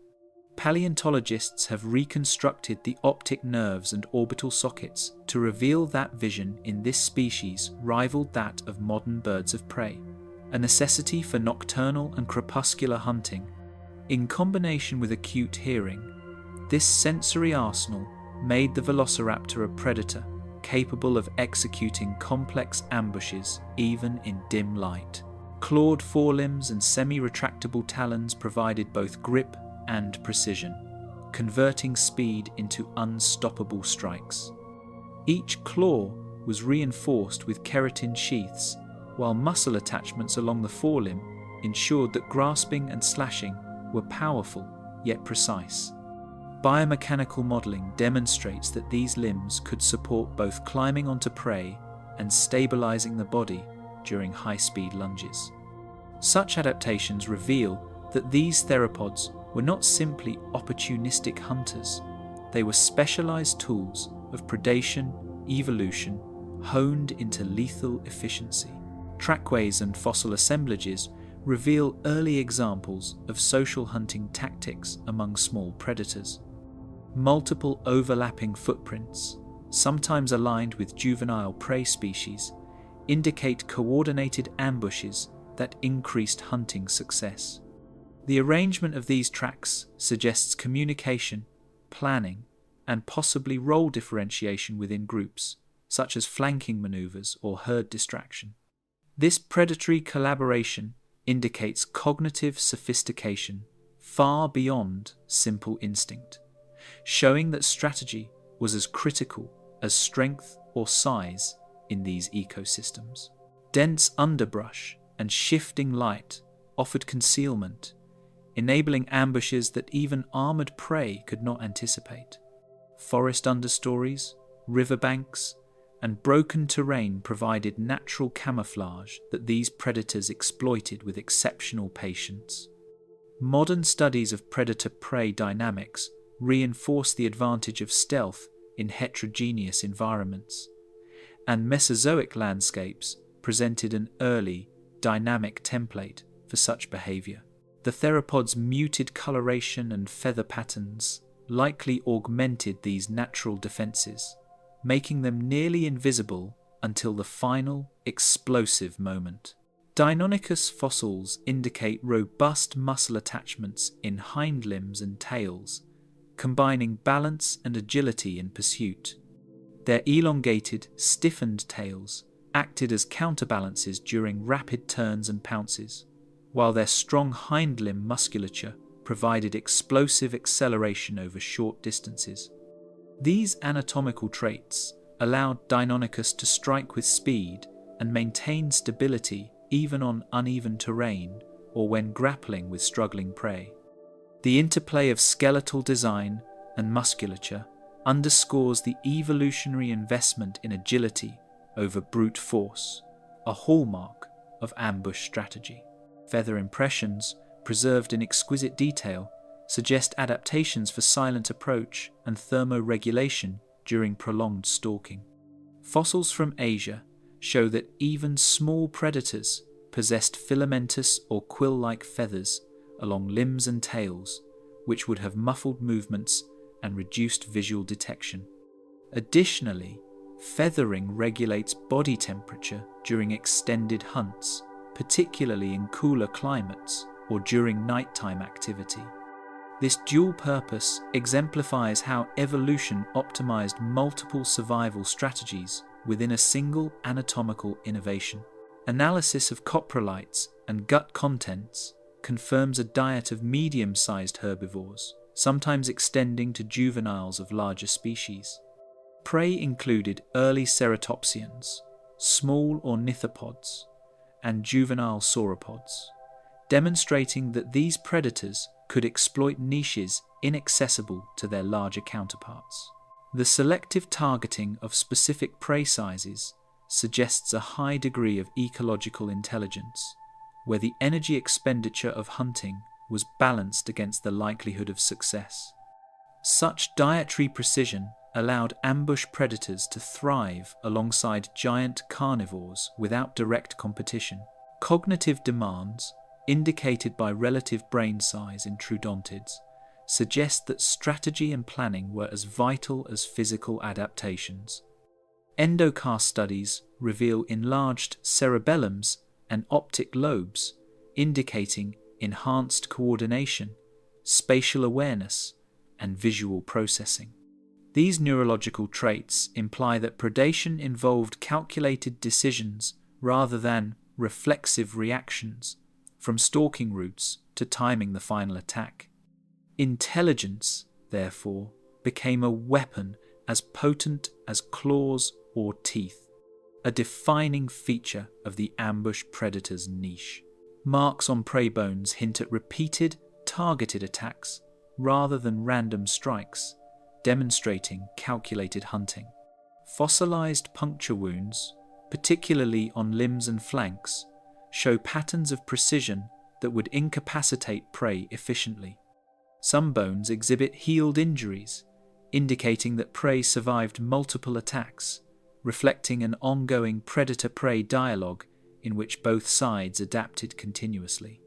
Paleontologists have reconstructed the optic nerves and orbital sockets to reveal that vision in this species rivaled that of modern birds of prey, a necessity for nocturnal and crepuscular hunting. In combination with acute hearing, this sensory arsenal made the Velociraptor a predator capable of executing complex ambushes even in dim light. Clawed forelimbs and semi-retractable talons provided both grip and precision, converting speed into unstoppable strikes. Each claw was reinforced with keratin sheaths, while muscle attachments along the forelimb ensured that grasping and slashing were powerful yet precise. Biomechanical modeling demonstrates that these limbs could support both climbing onto prey and stabilizing the body during high-speed lunges. Such adaptations reveal that these theropods were not simply opportunistic hunters, they were specialized tools of predation, evolution, honed into lethal efficiency. Trackways and fossil assemblages reveal early examples of social hunting tactics among small predators. Multiple overlapping footprints, sometimes aligned with juvenile prey species, indicate coordinated ambushes that increased hunting success. The arrangement of these tracks suggests communication, planning, and possibly role differentiation within groups, such as flanking maneuvers or herd distraction. This predatory collaboration indicates cognitive sophistication far beyond simple instinct, showing that strategy was as critical as strength or size in these ecosystems. Dense underbrush and shifting light offered concealment, enabling ambushes that even armored prey could not anticipate. Forest understories, riverbanks, and broken terrain provided natural camouflage that these predators exploited with exceptional patience. Modern studies of predator-prey dynamics reinforce the advantage of stealth in heterogeneous environments, and Mesozoic landscapes presented an early, dynamic template for such behavior. The theropods' muted coloration and feather patterns likely augmented these natural defenses, making them nearly invisible until the final, explosive moment. Deinonychus fossils indicate robust muscle attachments in hind limbs and tails, combining balance and agility in pursuit. Their elongated, stiffened tails acted as counterbalances during rapid turns and pounces, while their strong hind limb musculature provided explosive acceleration over short distances. These anatomical traits allowed Deinonychus to strike with speed and maintain stability even on uneven terrain or when grappling with struggling prey. The interplay of skeletal design and musculature underscores the evolutionary investment in agility over brute force, a hallmark of ambush strategy. Feather impressions, preserved in exquisite detail, suggest adaptations for silent approach and thermoregulation during prolonged stalking. Fossils from Asia show that even small predators possessed filamentous or quill-like feathers along limbs and tails, which would have muffled movements and reduced visual detection. Additionally, feathering regulates body temperature during extended hunts, particularly in cooler climates or during nighttime activity. This dual purpose exemplifies how evolution optimized multiple survival strategies within a single anatomical innovation. Analysis of coprolites and gut contents confirms a diet of medium-sized herbivores, sometimes extending to juveniles of larger species. Prey included early ceratopsians, small ornithopods, and juvenile sauropods, demonstrating that these predators could exploit niches inaccessible to their larger counterparts. The selective targeting of specific prey sizes suggests a high degree of ecological intelligence, where the energy expenditure of hunting was balanced against the likelihood of success. Such dietary precision allowed ambush predators to thrive alongside giant carnivores without direct competition. Cognitive demands, indicated by relative brain size in troodontids, suggest that strategy and planning were as vital as physical adaptations. Endocast studies reveal enlarged cerebellums and optic lobes, indicating enhanced coordination, spatial awareness, and visual processing. These neurological traits imply that predation involved calculated decisions rather than reflexive reactions, from stalking routes to timing the final attack. Intelligence, therefore, became a weapon as potent as claws or teeth, a defining feature of the ambush predator's niche. Marks on prey bones hint at repeated, targeted attacks rather than random strikes, demonstrating calculated hunting. Fossilized puncture wounds, particularly on limbs and flanks, show patterns of precision that would incapacitate prey efficiently. Some bones exhibit healed injuries, indicating that prey survived multiple attacks, reflecting an ongoing predator-prey dialogue in which both sides adapted continuously.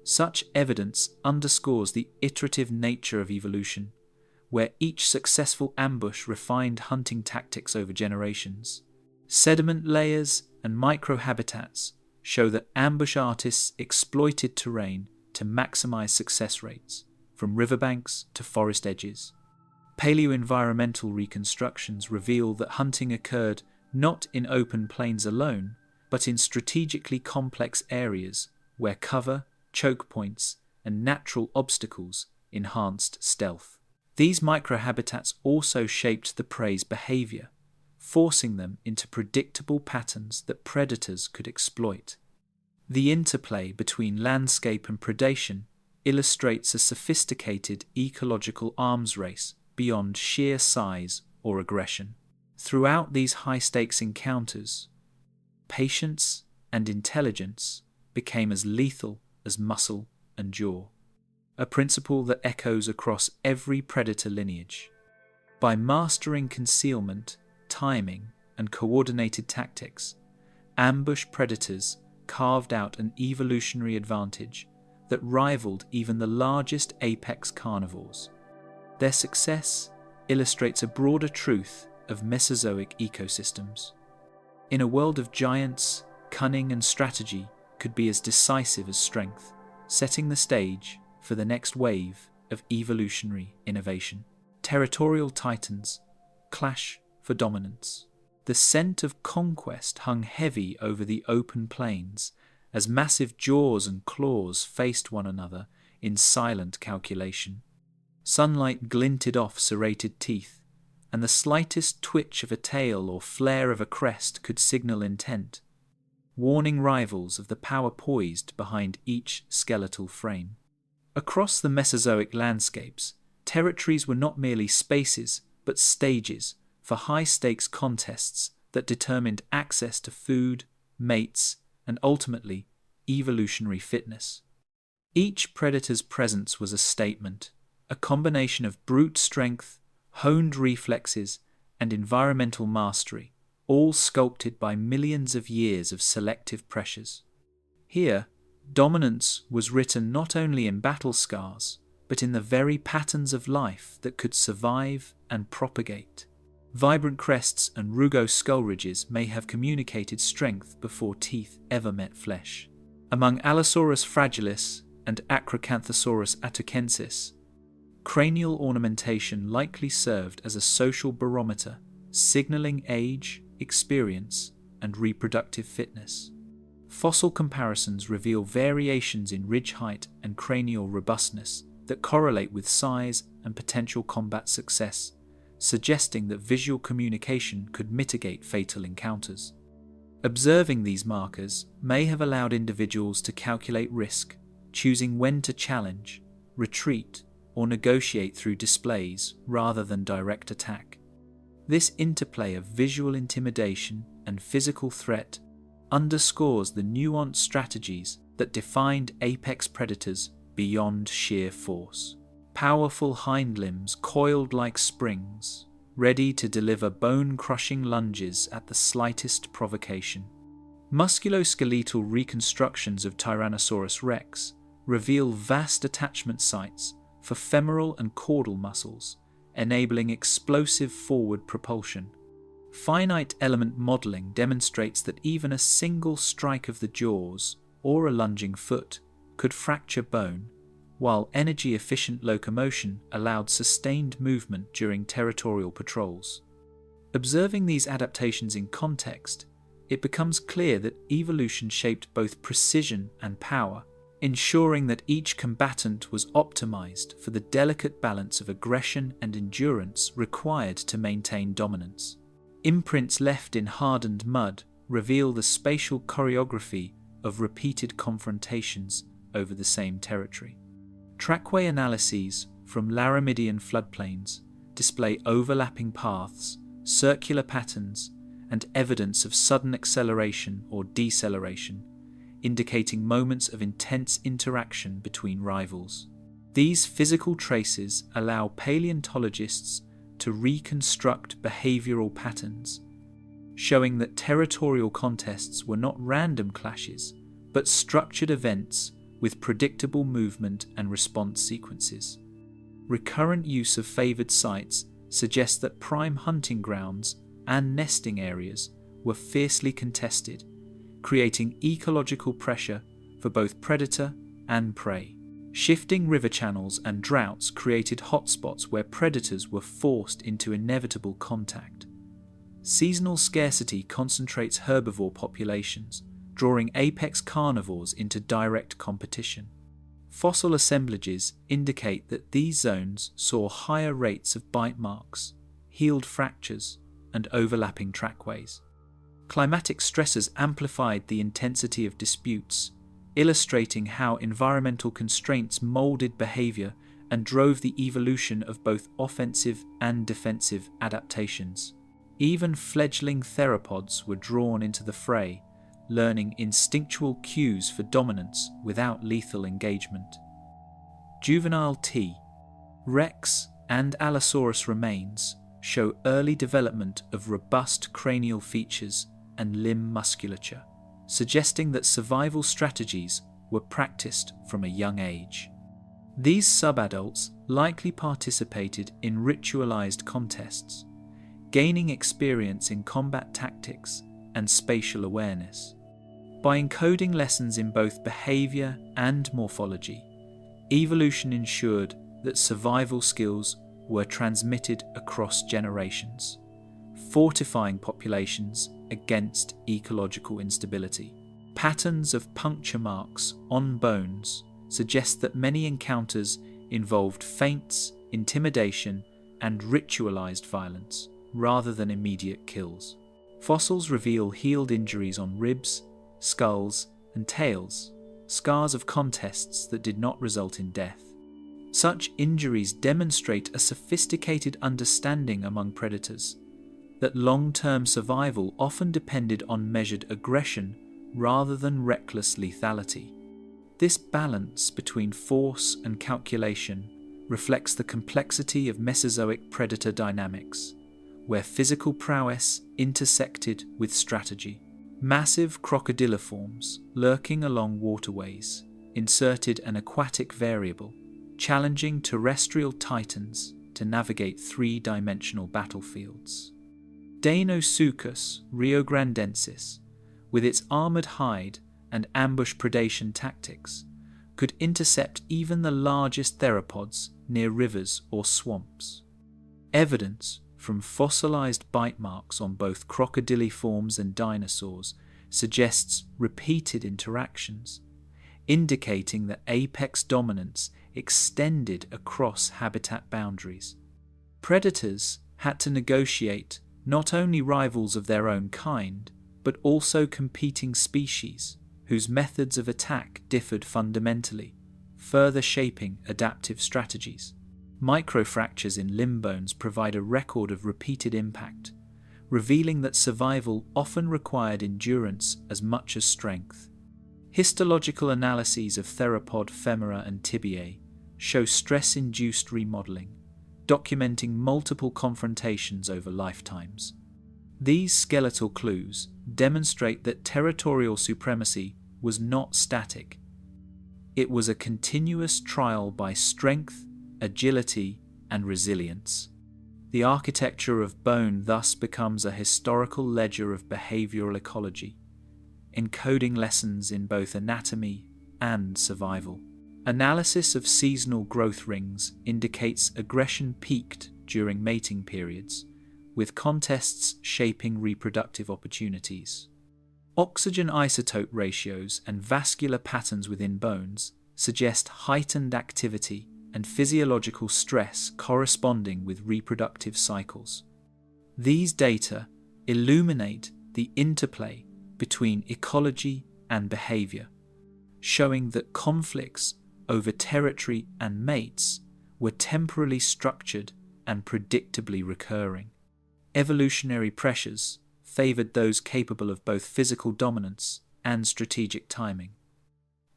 Such evidence underscores the iterative nature of evolution, where each successful ambush refined hunting tactics over generations. Sediment layers and microhabitats show that ambush artists exploited terrain to maximize success rates, from riverbanks to forest edges. Paleoenvironmental reconstructions reveal that hunting occurred not in open plains alone, but in strategically complex areas where cover, choke points, and natural obstacles enhanced stealth. These microhabitats also shaped the prey's behavior, forcing them into predictable patterns that predators could exploit. The interplay between landscape and predation illustrates a sophisticated ecological arms race beyond sheer size or aggression. Throughout these high-stakes encounters, patience and intelligence became as lethal as muscle and jaw, a principle that echoes across every predator lineage. By mastering concealment, timing, and coordinated tactics, ambush predators carved out an evolutionary advantage that rivaled even the largest apex carnivores. Their success illustrates a broader truth of Mesozoic ecosystems. In a world of giants, cunning and strategy could be as decisive as strength, setting the stage for the next wave of evolutionary innovation. Territorial titans clash for dominance. The scent of conquest hung heavy over the open plains as massive jaws and claws faced one another in silent calculation. Sunlight glinted off serrated teeth, and the slightest twitch of a tail or flare of a crest could signal intent, warning rivals of the power poised behind each skeletal frame. Across the Mesozoic landscapes, territories were not merely spaces, but stages for high-stakes contests that determined access to food, mates, and ultimately, evolutionary fitness. Each predator's presence was a statement, a combination of brute strength, honed reflexes, and environmental mastery, all sculpted by millions of years of selective pressures. Here, dominance was written not only in battle scars, but in the very patterns of life that could survive and propagate. Vibrant crests and rugose skull ridges may have communicated strength before teeth ever met flesh. Among Allosaurus fragilis and Acrocanthosaurus attucensis, cranial ornamentation likely served as a social barometer, signaling age, experience, and reproductive fitness. Fossil comparisons reveal variations in ridge height and cranial robustness that correlate with size and potential combat success, suggesting that visual communication could mitigate fatal encounters. Observing these markers may have allowed individuals to calculate risk, choosing when to challenge, retreat, or negotiate through displays rather than direct attack. This interplay of visual intimidation and physical threat underscores the nuanced strategies that defined apex predators beyond sheer force. Powerful hind limbs coiled like springs, ready to deliver bone-crushing lunges at the slightest provocation. Musculoskeletal reconstructions of Tyrannosaurus rex reveal vast attachment sites for femoral and caudal muscles, enabling explosive forward propulsion. Finite element modelling demonstrates that even a single strike of the jaws or a lunging foot could fracture bone, while energy-efficient locomotion allowed sustained movement during territorial patrols. Observing these adaptations in context, it becomes clear that evolution shaped both precision and power, ensuring that each combatant was optimized for the delicate balance of aggression and endurance required to maintain dominance. Imprints left in hardened mud reveal the spatial choreography of repeated confrontations over the same territory. Trackway analyses from Laramidian floodplains display overlapping paths, circular patterns, and evidence of sudden acceleration or deceleration, indicating moments of intense interaction between rivals. These physical traces allow paleontologists to reconstruct behavioral patterns, showing that territorial contests were not random clashes, but structured events with predictable movement and response sequences. Recurrent use of favoured sites suggests that prime hunting grounds and nesting areas were fiercely contested, creating ecological pressure for both predator and prey. Shifting river channels and droughts created hotspots where predators were forced into inevitable contact. Seasonal scarcity concentrates herbivore populations, drawing apex carnivores into direct competition. Fossil assemblages indicate that these zones saw higher rates of bite marks, healed fractures, and overlapping trackways. Climatic stressors amplified the intensity of disputes, illustrating how environmental constraints molded behavior and drove the evolution of both offensive and defensive adaptations. Even fledgling theropods were drawn into the fray, learning instinctual cues for dominance without lethal engagement. Juvenile T. Rex and Allosaurus remains show early development of robust cranial features and limb musculature, suggesting that survival strategies were practiced from a young age. These subadults likely participated in ritualized contests, gaining experience in combat tactics and spatial awareness. By encoding lessons in both behavior and morphology, evolution ensured that survival skills were transmitted across generations, fortifying populations against ecological instability. Patterns of puncture marks on bones suggest that many encounters involved feints, intimidation, and ritualized violence, rather than immediate kills. Fossils reveal healed injuries on ribs, skulls, and tails, scars of contests that did not result in death. Such injuries demonstrate a sophisticated understanding among predators that long-term survival often depended on measured aggression rather than reckless lethality. This balance between force and calculation reflects the complexity of Mesozoic predator dynamics, where physical prowess intersected with strategy. Massive crocodiliforms lurking along waterways inserted an aquatic variable, challenging terrestrial titans to navigate three-dimensional battlefields. Deinosuchus riograndensis, with its armoured hide and ambush predation tactics, could intercept even the largest theropods near rivers or swamps. Evidence from fossilized bite marks on both crocodiliforms and dinosaurs suggests repeated interactions, indicating that apex dominance extended across habitat boundaries. Predators had to negotiate not only rivals of their own kind, but also competing species whose methods of attack differed fundamentally, further shaping adaptive strategies. Microfractures in limb bones provide a record of repeated impact, revealing that survival often required endurance as much as strength. Histological analyses of theropod femora and tibiae show stress-induced remodeling, documenting multiple confrontations over lifetimes. These skeletal clues demonstrate that territorial supremacy was not static. It was a continuous trial by strength, agility, and resilience. The architecture of bone thus becomes a historical ledger of behavioral ecology, encoding lessons in both anatomy and survival. Analysis of seasonal growth rings indicates aggression peaked during mating periods, with contests shaping reproductive opportunities. Oxygen isotope ratios and vascular patterns within bones suggest heightened activity and physiological stress corresponding with reproductive cycles. These data illuminate the interplay between ecology and behavior, showing that conflicts over territory and mates were temporally structured and predictably recurring. Evolutionary pressures favored those capable of both physical dominance and strategic timing,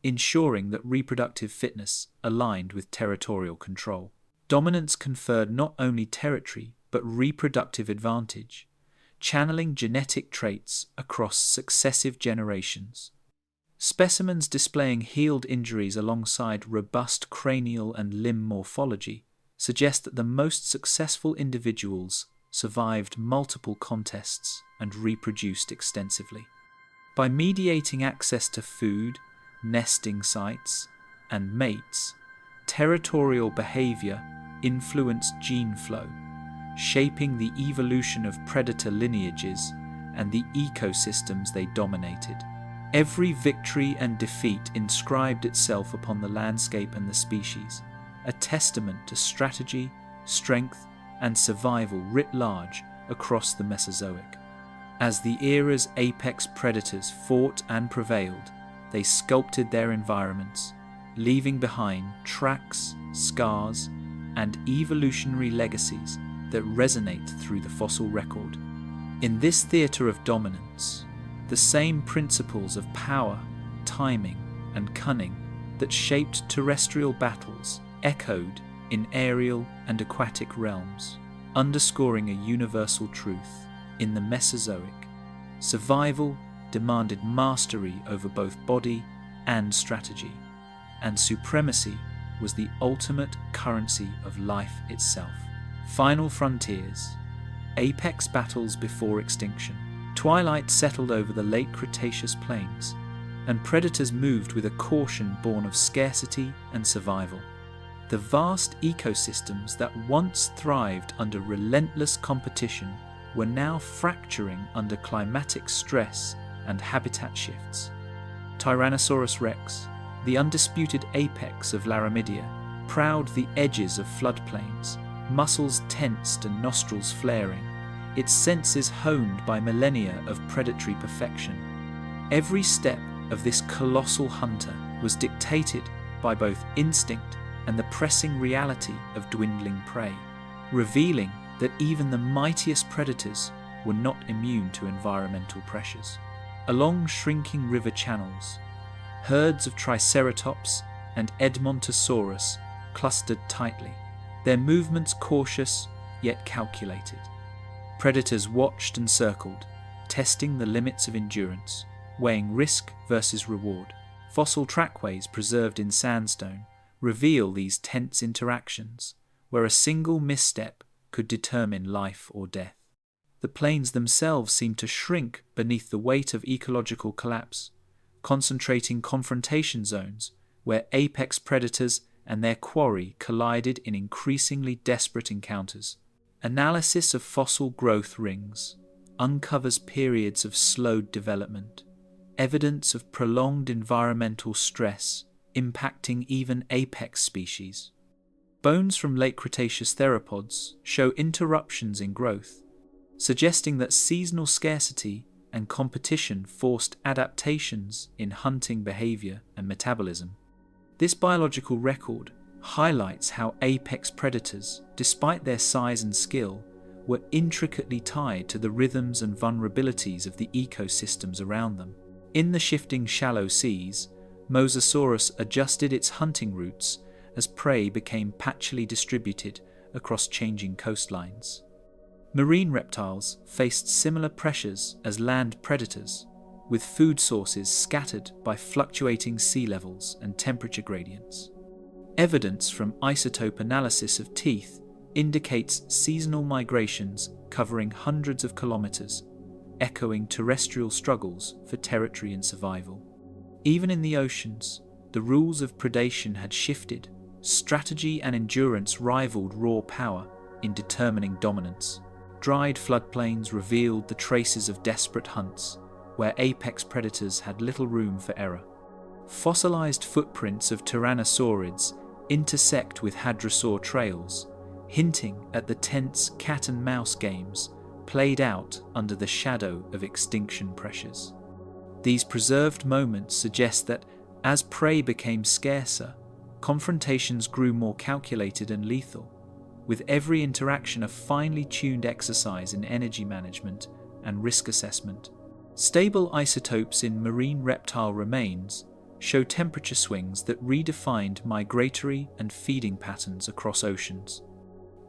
ensuring that reproductive fitness aligned with territorial control. Dominance conferred not only territory but reproductive advantage, channeling genetic traits across successive generations. Specimens displaying healed injuries alongside robust cranial and limb morphology suggest that the most successful individuals survived multiple contests and reproduced extensively. By mediating access to food, nesting sites, and mates, territorial behavior influenced gene flow, shaping the evolution of predator lineages and the ecosystems they dominated. Every victory and defeat inscribed itself upon the landscape and the species, a testament to strategy, strength, and survival writ large across the Mesozoic. As the era's apex predators fought and prevailed, they sculpted their environments, leaving behind tracks, scars, and evolutionary legacies that resonate through the fossil record. In this theatre of dominance, the same principles of power, timing, and cunning that shaped terrestrial battles echoed in aerial and aquatic realms. underscoring a universal truth. In the Mesozoic, survival demanded mastery over both body and strategy, and supremacy was the ultimate currency of life itself. Final frontiers, apex battles before extinction. Twilight settled over the late Cretaceous plains, and predators moved with a caution born of scarcity and survival. The vast ecosystems that once thrived under relentless competition were now fracturing under climatic stress and habitat shifts. Tyrannosaurus rex, the undisputed apex of Laramidia, prowled the edges of floodplains, muscles tensed and nostrils flaring, its senses honed by millennia of predatory perfection. Every step of this colossal hunter was dictated by both instinct and the pressing reality of dwindling prey, revealing that even the mightiest predators were not immune to environmental pressures. Along shrinking river channels, herds of Triceratops and Edmontosaurus clustered tightly, their movements cautious yet calculated. Predators watched and circled, testing the limits of endurance, weighing risk versus reward. Fossil trackways preserved in sandstone reveal these tense interactions, where a single misstep could determine life or death. The plains themselves seemed to shrink beneath the weight of ecological collapse, concentrating confrontation zones where apex predators and their quarry collided in increasingly desperate encounters. Analysis of fossil growth rings uncovers periods of slowed development, evidence of prolonged environmental stress impacting even apex species. Bones from late Cretaceous theropods show interruptions in growth, suggesting that seasonal scarcity and competition forced adaptations in hunting behavior and metabolism. This biological record highlights how apex predators, despite their size and skill, were intricately tied to the rhythms and vulnerabilities of the ecosystems around them. In the shifting shallow seas, Mosasaurus adjusted its hunting routes as prey became patchily distributed across changing coastlines. Marine reptiles faced similar pressures as land predators, with food sources scattered by fluctuating sea levels and temperature gradients. Evidence from isotope analysis of teeth indicates seasonal migrations covering hundreds of kilometers, echoing terrestrial struggles for territory and survival. Even in the oceans, the rules of predation had shifted. Strategy and endurance rivaled raw power in determining dominance. Dried floodplains revealed the traces of desperate hunts, where apex predators had little room for error. Fossilized footprints of tyrannosaurids intersect with hadrosaur trails, hinting at the tense cat-and-mouse games played out under the shadow of extinction pressures. These preserved moments suggest that, as prey became scarcer, confrontations grew more calculated and lethal, with every interaction a finely tuned exercise in energy management and risk assessment. Stable isotopes in marine reptile remains show temperature swings that redefined migratory and feeding patterns across oceans.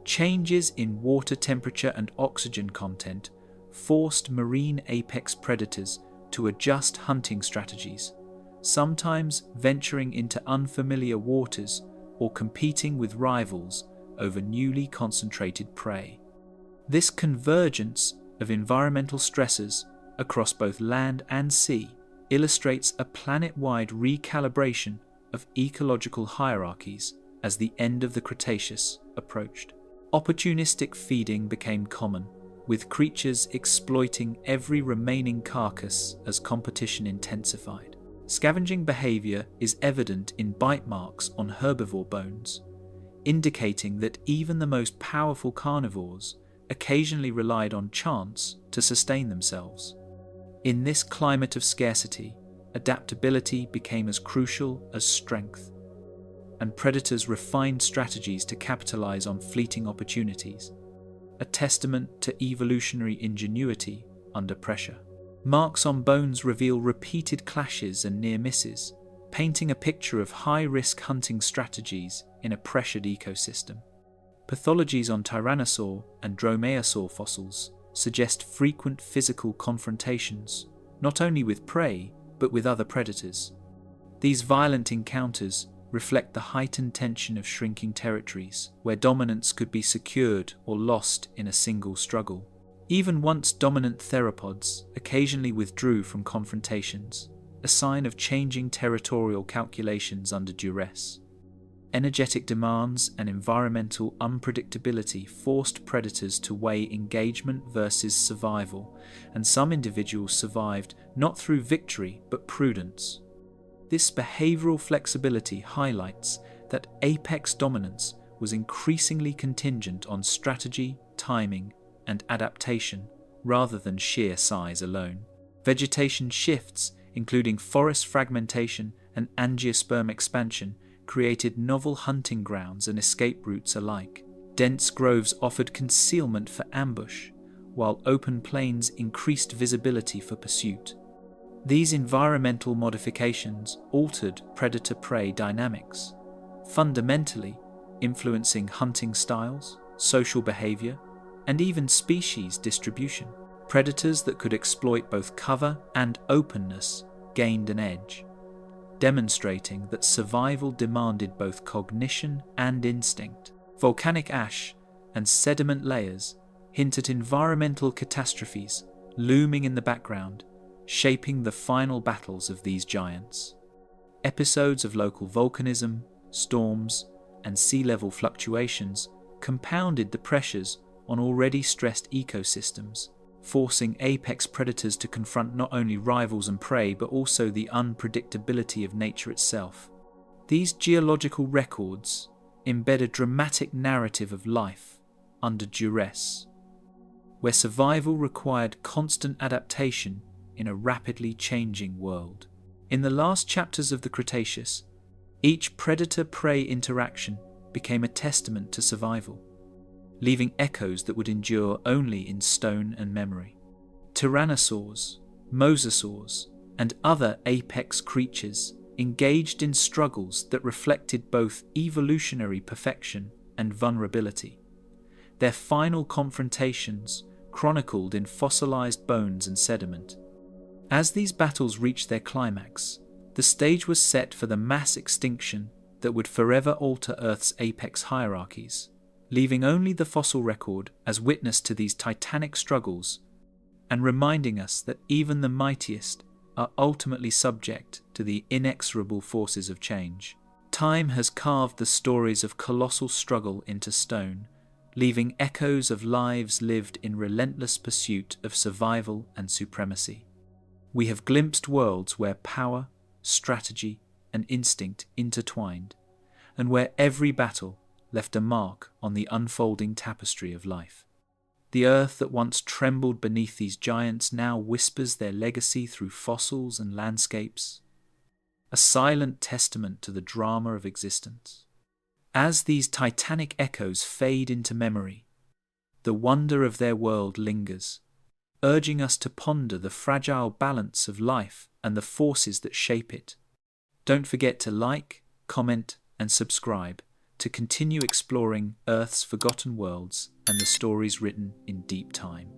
Changes in water temperature and oxygen content forced marine apex predators to adjust hunting strategies, sometimes venturing into unfamiliar waters or competing with rivals over newly concentrated prey. This convergence of environmental stresses across both land and sea illustrates a planet-wide recalibration of ecological hierarchies as the end of the Cretaceous approached. Opportunistic feeding became common, with creatures exploiting every remaining carcass as competition intensified. Scavenging behavior is evident in bite marks on herbivore bones, indicating that even the most powerful carnivores occasionally relied on chance to sustain themselves. In this climate of scarcity, adaptability became as crucial as strength, and predators refined strategies to capitalize on fleeting opportunities, a testament to evolutionary ingenuity under pressure. Marks on bones reveal repeated clashes and near misses, painting a picture of high-risk hunting strategies in a pressured ecosystem. Pathologies on tyrannosaur and dromaeosaur fossils suggest frequent physical confrontations, not only with prey, but with other predators. These violent encounters reflect the heightened tension of shrinking territories, where dominance could be secured or lost in a single struggle. Even once dominant theropods occasionally withdrew from confrontations, a sign of changing territorial calculations under duress. Energetic demands and environmental unpredictability forced predators to weigh engagement versus survival, and some individuals survived not through victory but prudence. This behavioral flexibility highlights that apex dominance was increasingly contingent on strategy, timing, and adaptation rather than sheer size alone. Vegetation shifts, including forest fragmentation and angiosperm expansion, created novel hunting grounds and escape routes alike. Dense groves offered concealment for ambush, while open plains increased visibility for pursuit. These environmental modifications altered predator-prey dynamics, fundamentally influencing hunting styles, social behavior, and even species distribution. Predators that could exploit both cover and openness gained an edge, demonstrating that survival demanded both cognition and instinct. Volcanic ash and sediment layers hint at environmental catastrophes looming in the background, shaping the final battles of these giants. Episodes of local volcanism, storms, and sea level fluctuations compounded the pressures on already stressed ecosystems, forcing apex predators to confront not only rivals and prey but also the unpredictability of nature itself. These geological records embed a dramatic narrative of life under duress, where survival required constant adaptation in a rapidly changing world. In the last chapters of the Cretaceous, each predator-prey interaction became a testament to survival, leaving echoes that would endure only in stone and memory. Tyrannosaurs, mosasaurs, and other apex creatures engaged in struggles that reflected both evolutionary perfection and vulnerability. Their final confrontations chronicled in fossilized bones and sediment. As these battles reached their climax, the stage was set for the mass extinction that would forever alter Earth's apex hierarchies, leaving only the fossil record as witness to these titanic struggles and reminding us that even the mightiest are ultimately subject to the inexorable forces of change. Time has carved the stories of colossal struggle into stone, leaving echoes of lives lived in relentless pursuit of survival and supremacy. We have glimpsed worlds where power, strategy, and instinct intertwined, and where every battle left a mark on the unfolding tapestry of life. The earth that once trembled beneath these giants now whispers their legacy through fossils and landscapes, a silent testament to the drama of existence. As these titanic echoes fade into memory, the wonder of their world lingers, urging us to ponder the fragile balance of life and the forces that shape it. Don't forget to like, comment, and subscribe to continue exploring Earth's forgotten worlds and the stories written in deep time.